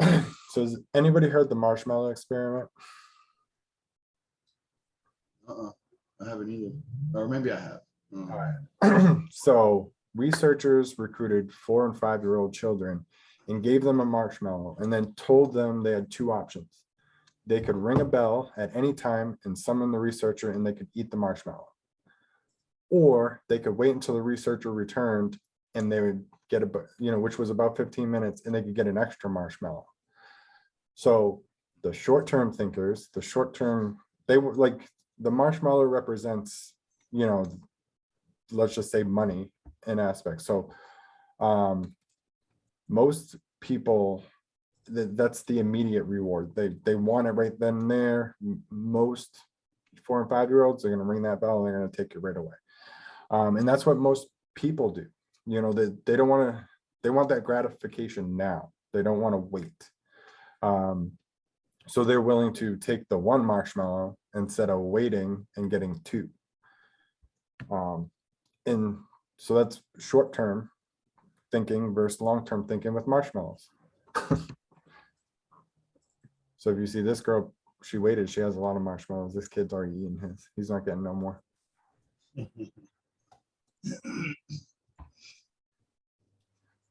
So has anybody heard the Marshmallow Experiment? I haven't either, or maybe I have. All right. So researchers recruited 4 and 5-year-old children and gave them a marshmallow and then told them they had 2 options. They could ring a bell at any time and summon the researcher and they could eat the marshmallow. Or they could wait until the researcher returned and they would get which was about 15 minutes, and they could get an extra marshmallow. So the short-term thinkers, they were like, the marshmallow represents, let's just say money in aspects. So most people, that's the immediate reward. They want it right then and there. Most 4 and 5-year-olds are going to ring that bell and they're going to take it right away. And that's what most people do. They don't want to, they want that gratification now. They don't want to wait. So they're willing to take the 1 marshmallow instead of waiting and getting 2. And so that's short-term thinking versus long-term thinking with marshmallows. So if you see this girl, she waited, she has a lot of marshmallows. This kid's already eaten his. He's not getting no more.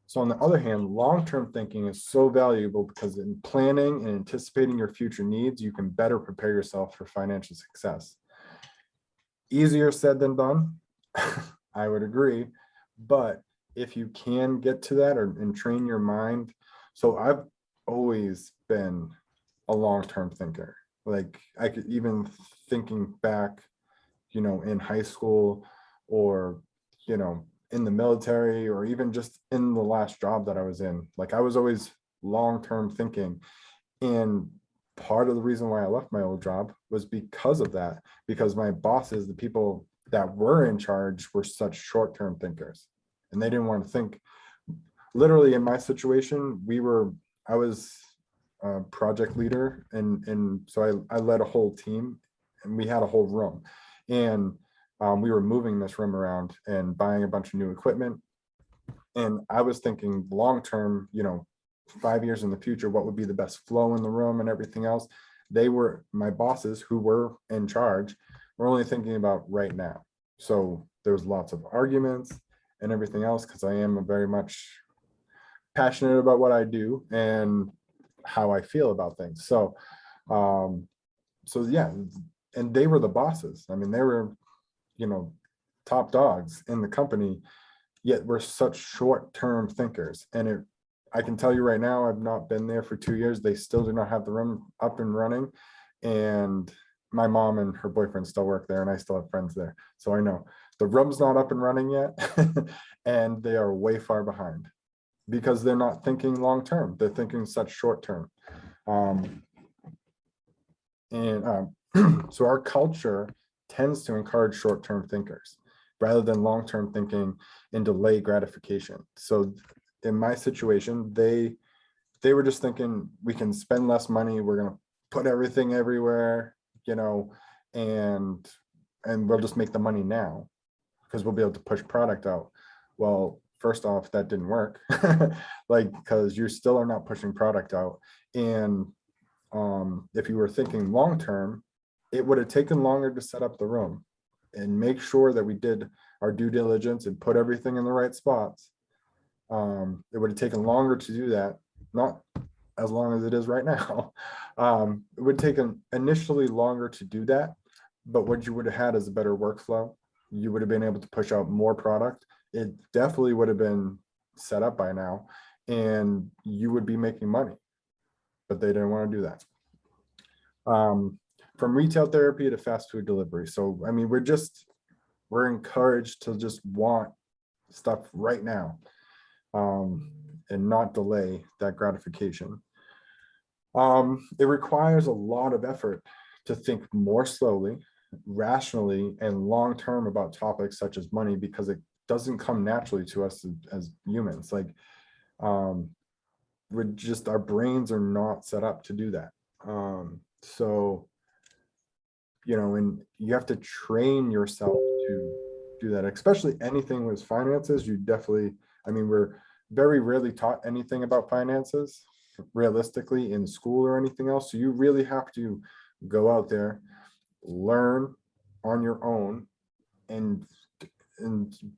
So on the other hand, long-term thinking is so valuable because in planning and anticipating your future needs, you can better prepare yourself for financial success. Easier said than done, I would agree. But if you can get to that and train your mind. So I've always been a long-term thinker. Like I could even thinking back, in high school or, in the military or even just in the last job that I was in, like I was always long-term thinking. And part of the reason why I left my old job was because of that, because my bosses, the people that were in charge, were such short-term thinkers and they didn't want to think. Literally in my situation, I was a project leader and so I led a whole team and we had a whole room and we were moving this room around and buying a bunch of new equipment. And I was thinking long-term, 5 years in the future, what would be the best flow in the room and everything else. They were my bosses who were in charge, were only thinking about right now. So there was lots of arguments and everything else because I am very much passionate about what I do and how I feel about things. So, yeah, and they were the bosses. I mean, they were, top dogs in the company, yet we're such short-term thinkers. And I can tell you right now, I've not been there for 2 years. They still do not have the room up and running. And my mom and her boyfriend still work there, and I still have friends there. So I know the room's not up and running yet, and they are way far behind because they're not thinking long term. They're thinking such short term. So our culture tends to encourage short term thinkers rather than long term thinking and delay gratification. So in my situation, they were just thinking we can spend less money. We're going to put everything everywhere, you know, and we'll just make the money now because we'll be able to push product out. Well, first off, that didn't work, like, because you still are not pushing product out. And if you were thinking long term, it would have taken longer to set up the room and make sure that we did our due diligence and put everything in the right spots. It would have taken longer to do that, not as long as it is right now. It would take initially longer to do that, but what you would have had is a better workflow. You would have been able to push out more product. It definitely would have been set up by now, and you would be making money, but they didn't want to do that. From retail therapy to fast food delivery. So, I mean, we're encouraged to just want stuff right now, and not delay that gratification. It requires a lot of effort to think more slowly, rationally, and long-term about topics such as money, because it doesn't come naturally to us as humans. Like, our brains are not set up to do that. So, you know, and you have to train yourself to do that, especially anything with finances. You definitely, I mean, we're very rarely taught anything about finances realistically in school or anything else. So you really have to go out there, learn on your own, and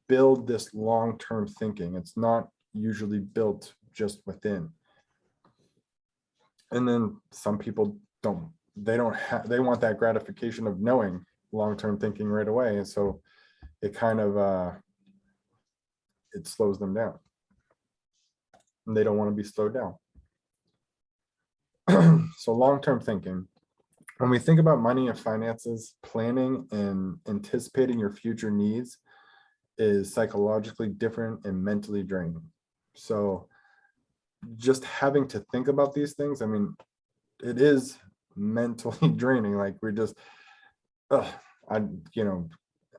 build this long-term thinking. It's not usually built just within. And then some people they want that gratification of knowing long-term thinking right away. And so it kind of, it slows them down. And they don't want to be slowed down. So long-term thinking. When we think about money and finances, planning and anticipating your future needs is psychologically different and mentally draining. So just having to think about these things, I mean, it is mentally draining. Like, we're just,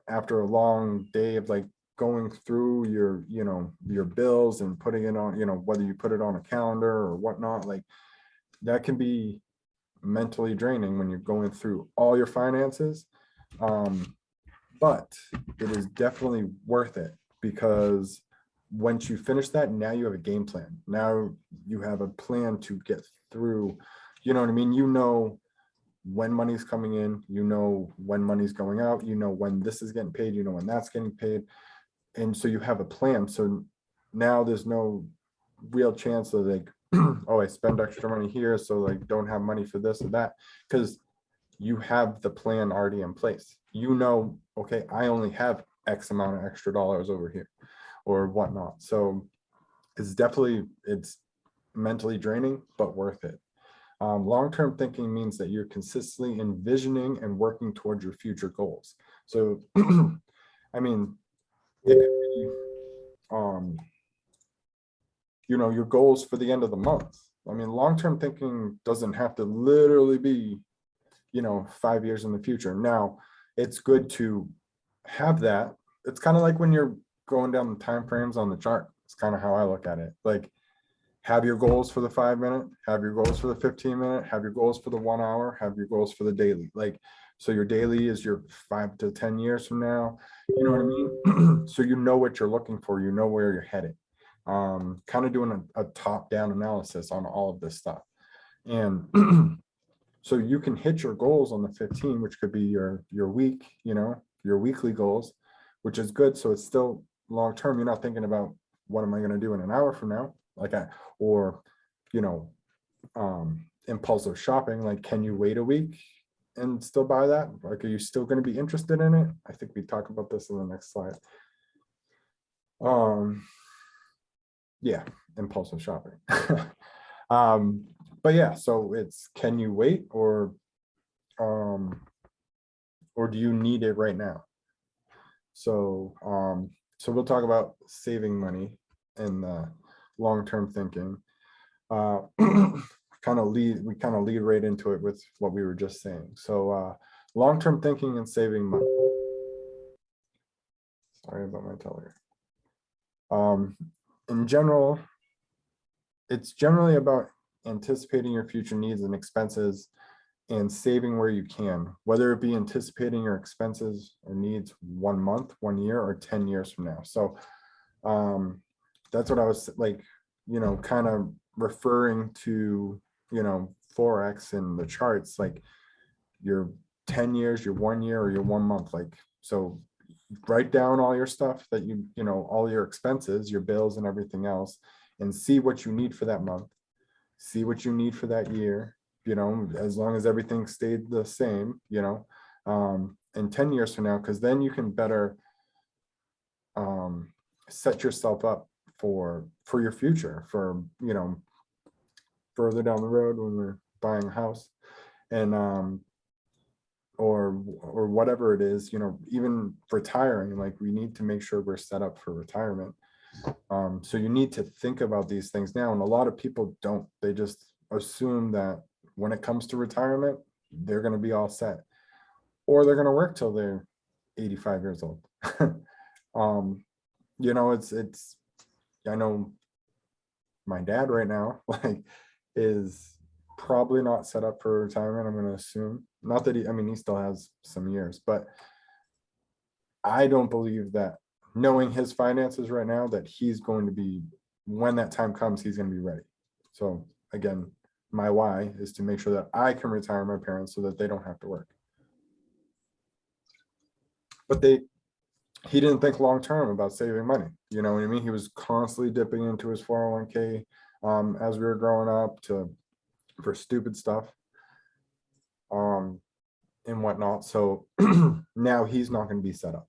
after a long day of like going through your bills and putting it on, whether you put it on a calendar or whatnot, like that can be mentally draining when you're going through all your finances. But it is definitely worth it, because once you finish that, now you have a game plan. Now you have a plan to get through, you know what I mean? You know when money's coming in, you know when money's going out, you know when this is getting paid, you know when that's getting paid. And so you have a plan. So now there's no real chance of like, oh, I spend extra money here, so like don't have money for this or that, because you have the plan already in place. You know, okay, I only have X amount of extra dollars over here or whatnot. So it's mentally draining, but worth it. Long-term thinking means that you're consistently envisioning and working towards your future goals. So, I mean, it could be, your goals for the end of the month. I mean, long-term thinking doesn't have to literally be, 5 years in the future. Now, it's good to have that. It's kind of like when you're going down the time frames on the chart. It's kind of how I look at it. Like, have your goals for the 5 minute, have your goals for the 15 minute, have your goals for the 1 hour, have your goals for the daily. Like, so your daily is your 5 to 10 years from now. You know what I mean? So you know what you're looking for, you know where you're headed. Kind of doing a top-down analysis on all of this stuff. And so you can hit your goals on the 15, which could be your week, your weekly goals, which is good. So it's still long-term. You're not thinking about what am I going to do in an hour from now? Impulsive shopping, like, can you wait a week and still buy that? Like, are you still going to be interested in it? I think we talk about this in the next slide. Yeah, impulsive shopping. But yeah, so it's, can you wait, or or do you need it right now? So, so we'll talk about saving money and long-term thinking. We kind of lead right into it with what we were just saying. So, long-term thinking and saving money. Sorry about my teller. In general, it's generally about anticipating your future needs and expenses and saving where you can, whether it be anticipating your expenses or needs 1 month, 1 year, or 10 years from now. So that's what I was like, kind of referring to, Forex and the charts, like your 10 years, your 1 year, or your 1 month. Like, so write down all your stuff that all your expenses, your bills and everything else, and see what you need for that month, see what you need for that year, as long as everything stayed the same, and 10 years from now, because then you can better set yourself up for your future, for, further down the road when we're buying a house, and or whatever it is, even retiring. Like, we need to make sure we're set up for retirement. So you need to think about these things now, and a lot of people don't. They just assume that when it comes to retirement, they're going to be all set, or they're going to work till they're 85 years old. It's I know my dad right now, like, is probably not set up for retirement. I'm going to assume, not that he still has some years, but I don't believe that, knowing his finances right now, that he's going to be, when that time comes, he's going to be ready. So again, my why is to make sure that I can retire my parents so that they don't have to work. But he didn't think long-term about saving money. You know what I mean? He was constantly dipping into his 401k as we were growing up for stupid stuff and whatnot. So now he's not going to be set up.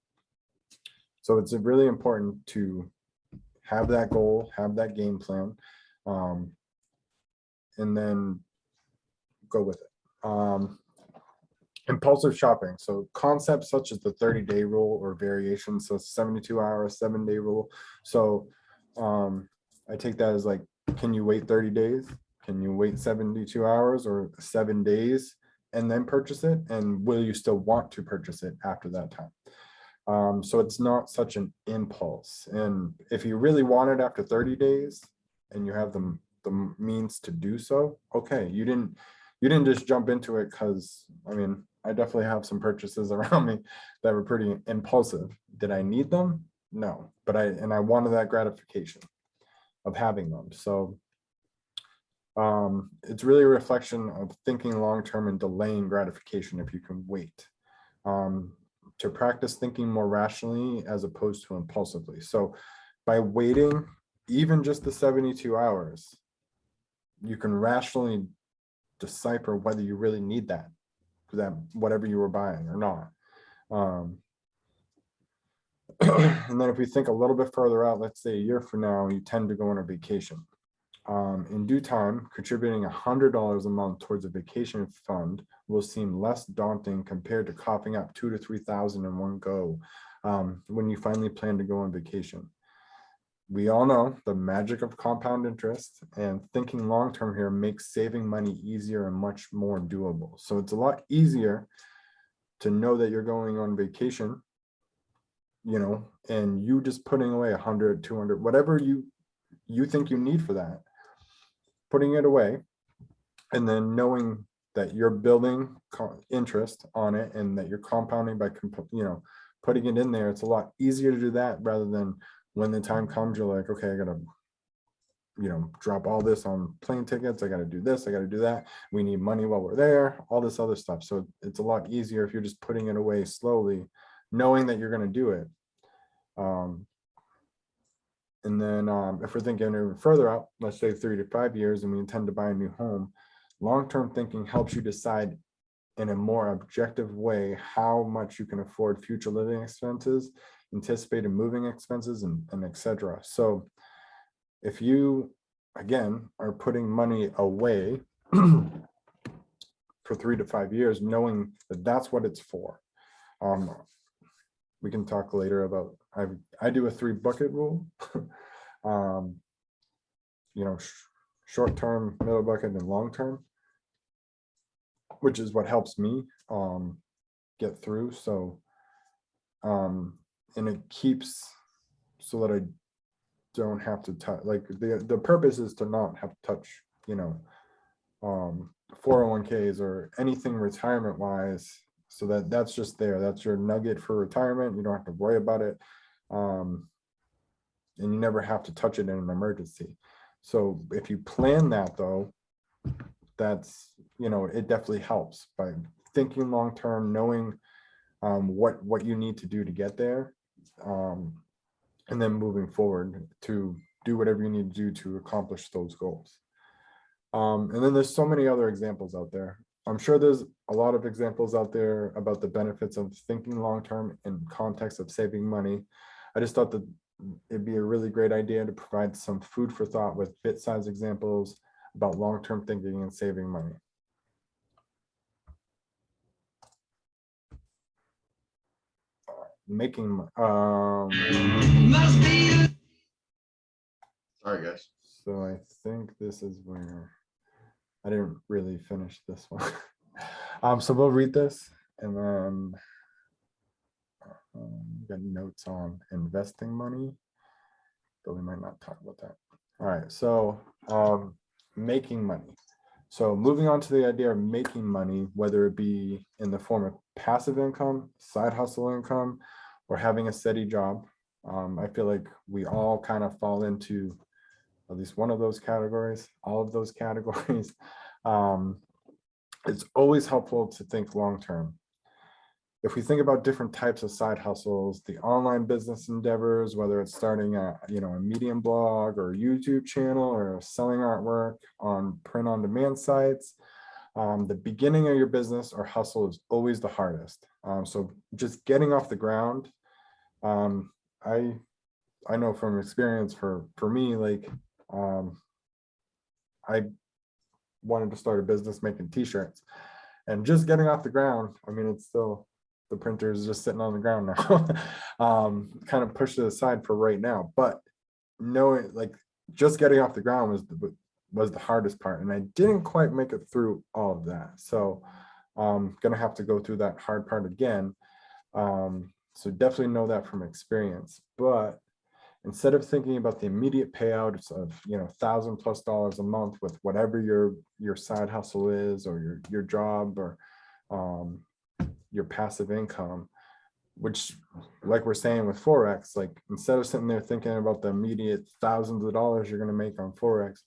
So it's really important to have that goal, have that game plan, and then go with it. Impulsive shopping. So concepts such as the 30-day rule or variations, so 72-hour, 7-day rule. So I take that as like, can you wait 30 days? Can you wait 72 hours or 7 days and then purchase it? And will you still want to purchase it after that time? So it's not such an impulse. And if you really want it after 30 days and you have the means to do so, okay, you didn't just jump into it, because I definitely have some purchases around me that were pretty impulsive. Did I need them? No, but I wanted that gratification of having them. So it's really a reflection of thinking long-term and delaying gratification if you can wait. To practice thinking more rationally as opposed to impulsively. So by waiting even just the 72 hours, you can rationally decipher whether you really need that whatever you were buying or not. And then if we think a little bit further out, let's say a year from now, you tend to go on a vacation. In due time, contributing $100 a month towards a vacation fund will seem less daunting compared to coughing up $2,000 to $3,000 in one go when you finally plan to go on vacation. We all know the magic of compound interest, and thinking long-term here makes saving money easier and much more doable. So it's a lot easier to know that you're going on vacation, and you just putting away 100, 200, whatever you think you need for that, putting it away, and then knowing that you're building interest on it and that you're compounding by, putting it in there. It's a lot easier to do that rather than when the time comes, you're like, okay, I gotta, drop all this on plane tickets. I gotta do this, I gotta do that. We need money while we're there, all this other stuff. So it's a lot easier if you're just putting it away slowly, knowing that you're gonna do it. And then if we're thinking even further out, let's say 3 to 5 years, and we intend to buy a new home, long-term thinking helps you decide in a more objective way how much you can afford future living expenses, anticipated moving expenses, and etc. So if you, again, are putting money away for 3 to 5 years, knowing that that's what it's for, We can talk later about, I do a 3-bucket rule. You know, short term, middle bucket, and long term, which is what helps me get through. So and it keeps so that I don't have to touch, like the purpose is to not have to touch, you know, 401ks or anything retirement wise, so that's just there. That's your nugget for retirement. You don't have to worry about it. And you never have to touch it in an emergency. So if you plan that though, that's, you know, it definitely helps by thinking long term, knowing what you need to do to get there, and then moving forward to do whatever you need to do to accomplish those goals. And then there's so many other examples out there. I'm sure there's a lot of examples out there about the benefits of thinking long term in context of saving money. I just thought that it'd be a really great idea to provide some food for thought with bit-sized examples about long-term thinking and saving money. Sorry, guys. So I think this is where I didn't really finish this one. So we'll read this and then got notes on investing money, but we might not talk about that. All right, so making money. So moving on to the idea of making money, whether it be in the form of passive income, side hustle income, or having a steady job. I feel like we all kind of fall into at least one of those categories, all of those categories. It's always helpful to think long term. If we think about different types of side hustles, the online business endeavors, whether it's starting a Medium blog or YouTube channel or selling artwork on print on demand sites, the beginning of your business or hustle is always the hardest. So just getting off the ground, I know from experience for me, like I wanted to start a business making t-shirts, and just getting off the ground, I mean, it's still, the printer is just sitting on the ground now. Kind of pushed it aside for right now, but knowing, like, just getting off the ground was the hardest part, and I didn't quite make it through all of that. So gonna have to go through that hard part again. So definitely know that from experience. But instead of thinking about the immediate payouts of $1,000+ a month with whatever your side hustle is, or your job, or your passive income, which, like we're saying with Forex, like instead of sitting there thinking about the immediate thousands of dollars you're going to make on Forex,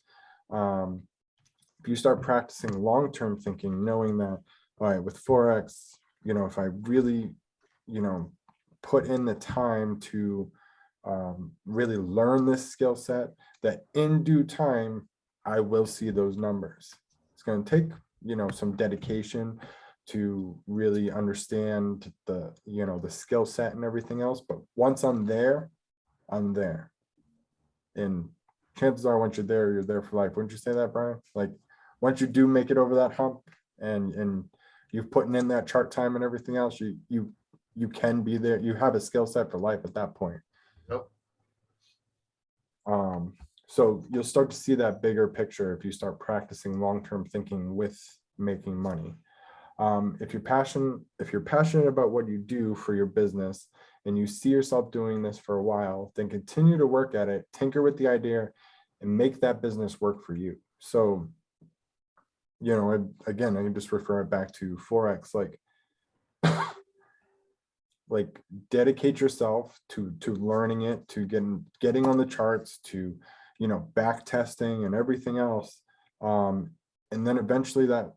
if you start practicing long-term thinking, knowing that, all right, with Forex, if I really, put in the time to really learn this skill set, that in due time, I will see those numbers. It's going to take, some dedication to really understand the, the skill set and everything else. But once I'm there, I'm there. And chances are, once you're there for life. Wouldn't you say that, Brian? Like, once you do make it over that hump and you've put in that chart time and everything else, you can be there. You have a skill set for life at that point. Yep. So you'll start to see that bigger picture if you start practicing long-term thinking with making money. If you're passionate about what you do for your business and you see yourself doing this for a while, then continue to work at it, tinker with the idea, and make that business work for you. So, again, I can just refer it back to Forex, like dedicate yourself to learning it, to getting on the charts, to back testing and everything else, and then eventually that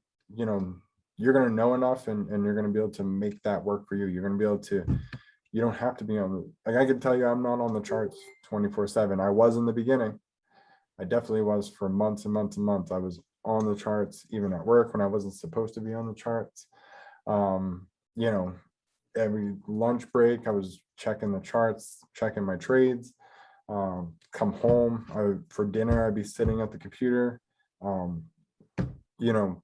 you're going to know enough, and you're going to be able to make that work for you. You're going to be able to, you don't have to be on like, I can tell you, I'm not on the charts 24/7. I was in the beginning. I definitely was for months and months and months. I was on the charts even at work when I wasn't supposed to be on the charts. Every lunch break, I was checking the charts, checking my trades. Come home, for dinner, I'd be sitting at the computer,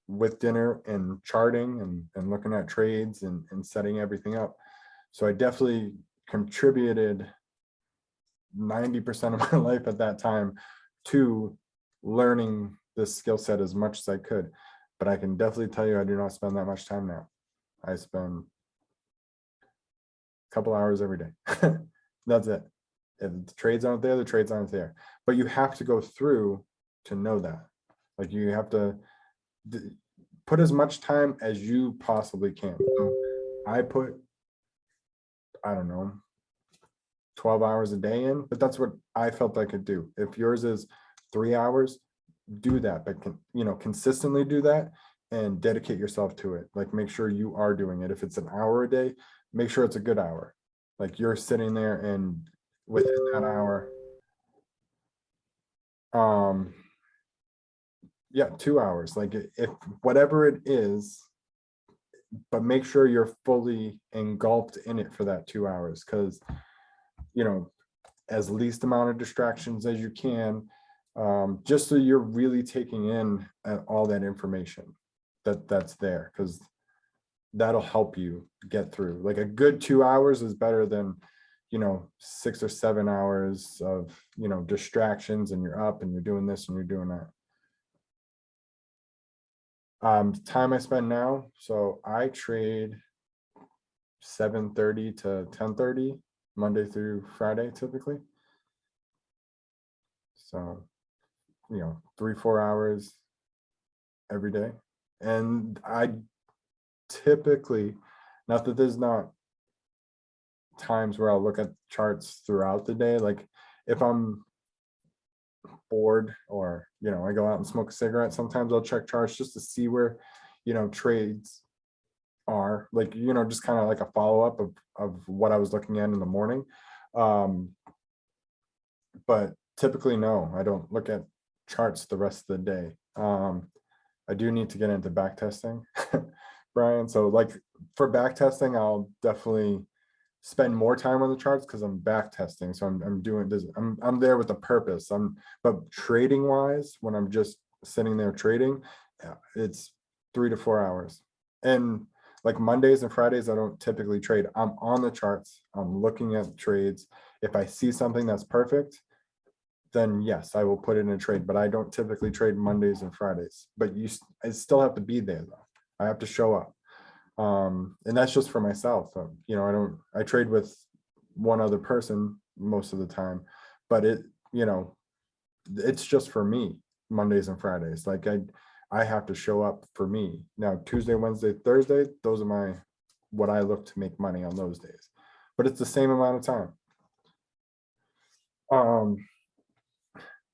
with dinner and charting and looking at trades and setting everything up. So I definitely contributed 90% of my life at that time to learning this skill set as much as I could. But I can definitely tell you, I do not spend that much time now. I spend a couple hours every day. That's it. If the trades aren't there, the trades aren't there. But you have to go through to know that. Like you have to put as much time as you possibly can. So I put, I don't know, 12 hours a day in, but that's what I felt I could do. If yours is 3 hours, do that, but consistently do that and dedicate yourself to it. Like make sure you are doing it. If it's an hour a day, make sure it's a good hour. Like you're sitting there and within that hour, yeah, 2 hours, like if whatever it is, but make sure you're fully engulfed in it for that 2 hours, because as least amount of distractions as you can, just so you're really taking in all that information that's there, because that'll help you get through. Like a good 2 hours is better than 6 or 7 hours of distractions, and you're up and you're doing this and you're doing that. Time I spend now, so I trade 7:30 to 10:30 Monday through Friday typically. So 3-4 hours every day. And I typically, not that there's not times where I'll look at charts throughout the day, like if I'm bored or I go out and smoke a cigarette, sometimes I'll check charts just to see where trades are, like just kind of like a follow-up of what I was looking at in the morning. But typically no, I don't look at charts the rest of the day. I do need to get into back testing, Brian. So like for back testing, I'll definitely spend more time on the charts because I'm back testing. So I'm doing this. I'm there with a purpose. But trading wise, when I'm just sitting there trading, it's 3 to 4 hours. And like Mondays and Fridays, I don't typically trade. I'm on the charts. I'm looking at trades. If I see something that's perfect, then yes, I will put it in a trade. But I don't typically trade Mondays and Fridays. But I still have to be there though. I have to show up. And that's just for myself. I trade with one other person most of the time, but it's just for me Mondays and Fridays. Like I have to show up for me. Now, Tuesday, Wednesday, Thursday, those are what I look to make money on those days, but it's the same amount of time.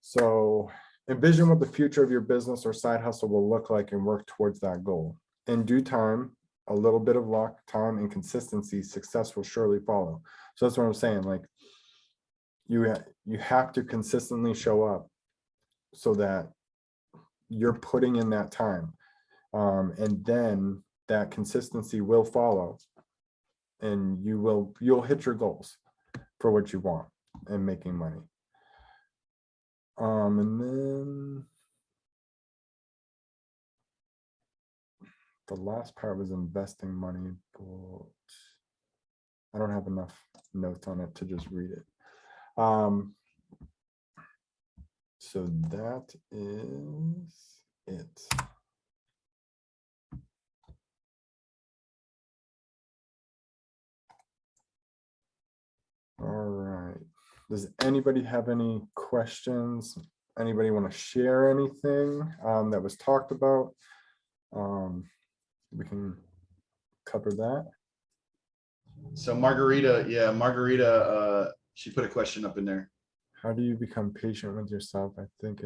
So envision what the future of your business or side hustle will look like and work towards that goal. In due time, a little bit of luck, time, and consistency, success will surely follow. So that's what I'm saying. Like you have to consistently show up so that you're putting in that time. And then that consistency will follow and you'll hit your goals for what you want and making money. And then the last part was investing money, but I don't have enough notes on it to just read it. So that is it. All right. Does anybody have any questions? Anybody want to share anything that was talked about? We can cover that. So Margarita, she put a question up in there. How do you become patient with yourself? I think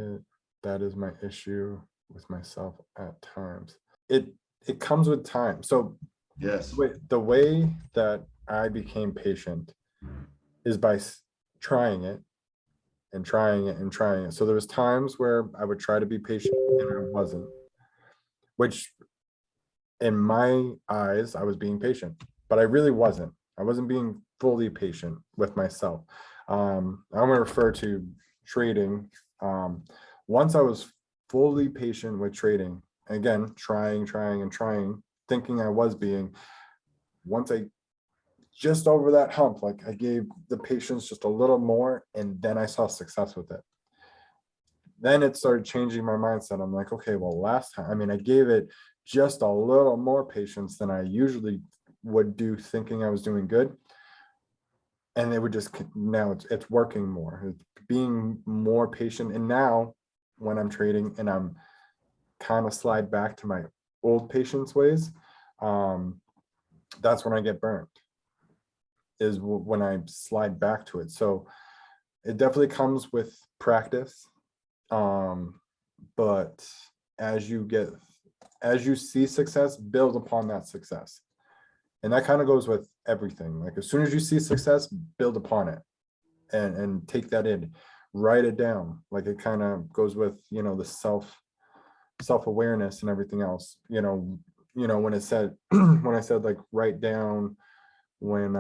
that is my issue with myself at times. It comes with time. So Yes. the way that I became patient is by trying it and trying it and trying it. So there was times where I would try to be patient and I wasn't, which in my eyes, I was being patient, but I really wasn't. I wasn't being fully patient with myself. I'm going to refer to trading. Once I was fully patient with trading, again, trying, thinking I was being, once I just over that hump. Like I gave the patients just a little more, and then I saw success with it. Then it started changing my mindset. I'm like, okay, well, last time, I mean, I gave it just a little more patience than I usually would do, thinking I was doing good. And it would just, now it's working more, it's being more patient. And now when I'm trading and I'm kind of slide back to my old patience ways, that's when I get burnt, is when I slide back to it. So it definitely comes with practice. But as you see success, build upon that success. And that kind of goes with everything. Like as soon as you see success, build upon it and take that in, write it down. Like it kind of goes with, you know, the self-awareness and everything else. You know, when it said, when I said like write down when,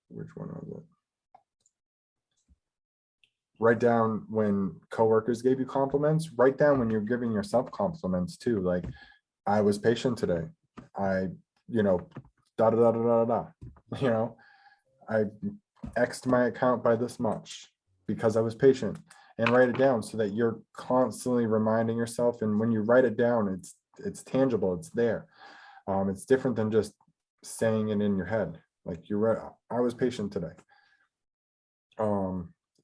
which one was it? Write down when coworkers gave you compliments, write down when you're giving yourself compliments too. Like I was patient today. I, you know, da da da da da da. You know, I X'd my account by this much because I was patient, and write it down so that you're constantly reminding yourself. And when you write it down, it's tangible, it's there. It's different than just saying it in your head. Like you're right, I was patient today.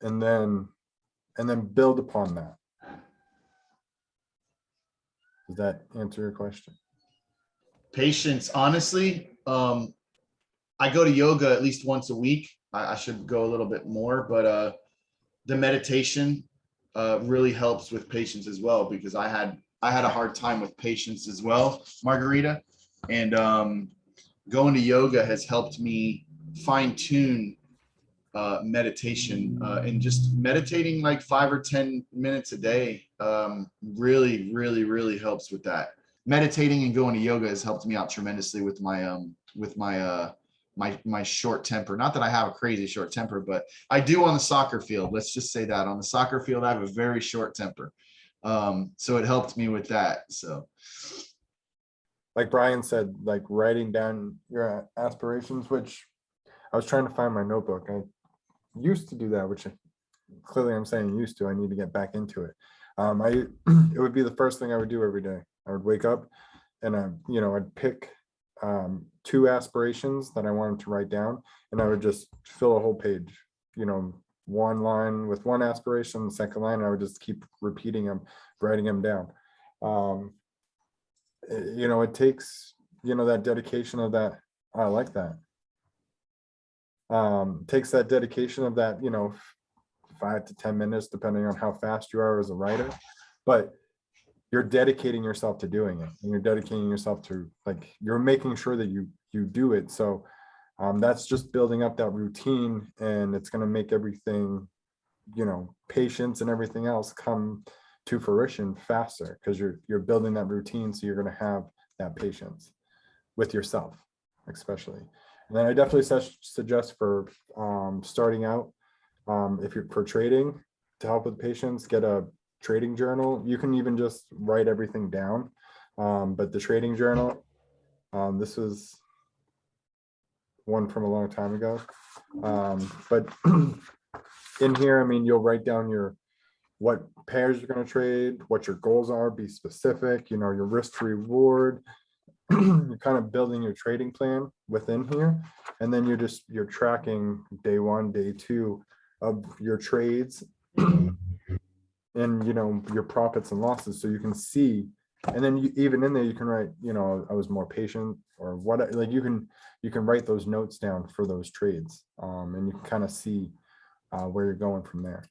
And then build upon that. Does that answer your question? Patience, honestly, I go to yoga at least once a week. I should go a little bit more, but the meditation really helps with patience as well, because I had a hard time with patience as well, Margarita. And going to yoga has helped me fine tune meditation, and just meditating like 5 or 10 minutes a day really helps with that. Meditating and going to yoga has helped me out tremendously with my short temper. Not that I have a crazy short temper, but I do on the soccer field. Let's just say that on the soccer field, I have a very short temper. So it helped me with that. So like Brian said, like writing down your aspirations, which I was trying to find my notebook. I used to do that, which clearly I'm saying used to. I need to get back into it. It would be the first thing I would do every day. I would wake up and I'd pick 2 aspirations that I wanted to write down, and I would just fill a whole page, one line with one aspiration, the second line, and I would just keep repeating them, writing them down. It takes, that dedication of that. I like that. Takes that dedication of that, 5 to 10 minutes, depending on how fast you are as a writer, but you're dedicating yourself to doing it, and you're dedicating yourself to, like, you're making sure that you do it. So that's just building up that routine, and it's going to make everything, patience and everything else come to fruition faster, because you're building that routine. So you're going to have that patience with yourself, especially. And then I definitely suggest for starting out, if you're for trading, to help with patience, get a trading journal. You can even just write everything down, but the trading journal, this was one from a long time ago, but in here, I mean, you'll write down what pairs you're going to trade, what your goals are, be specific, your risk to reward. You're kind of building your trading plan within here, and then you're tracking day 1, day 2 of your trades, and your profits and losses, so you can see. And then even in there, you can write, I was more patient, or what, like you can write those notes down for those trades, and you can kind of see where you're going from there.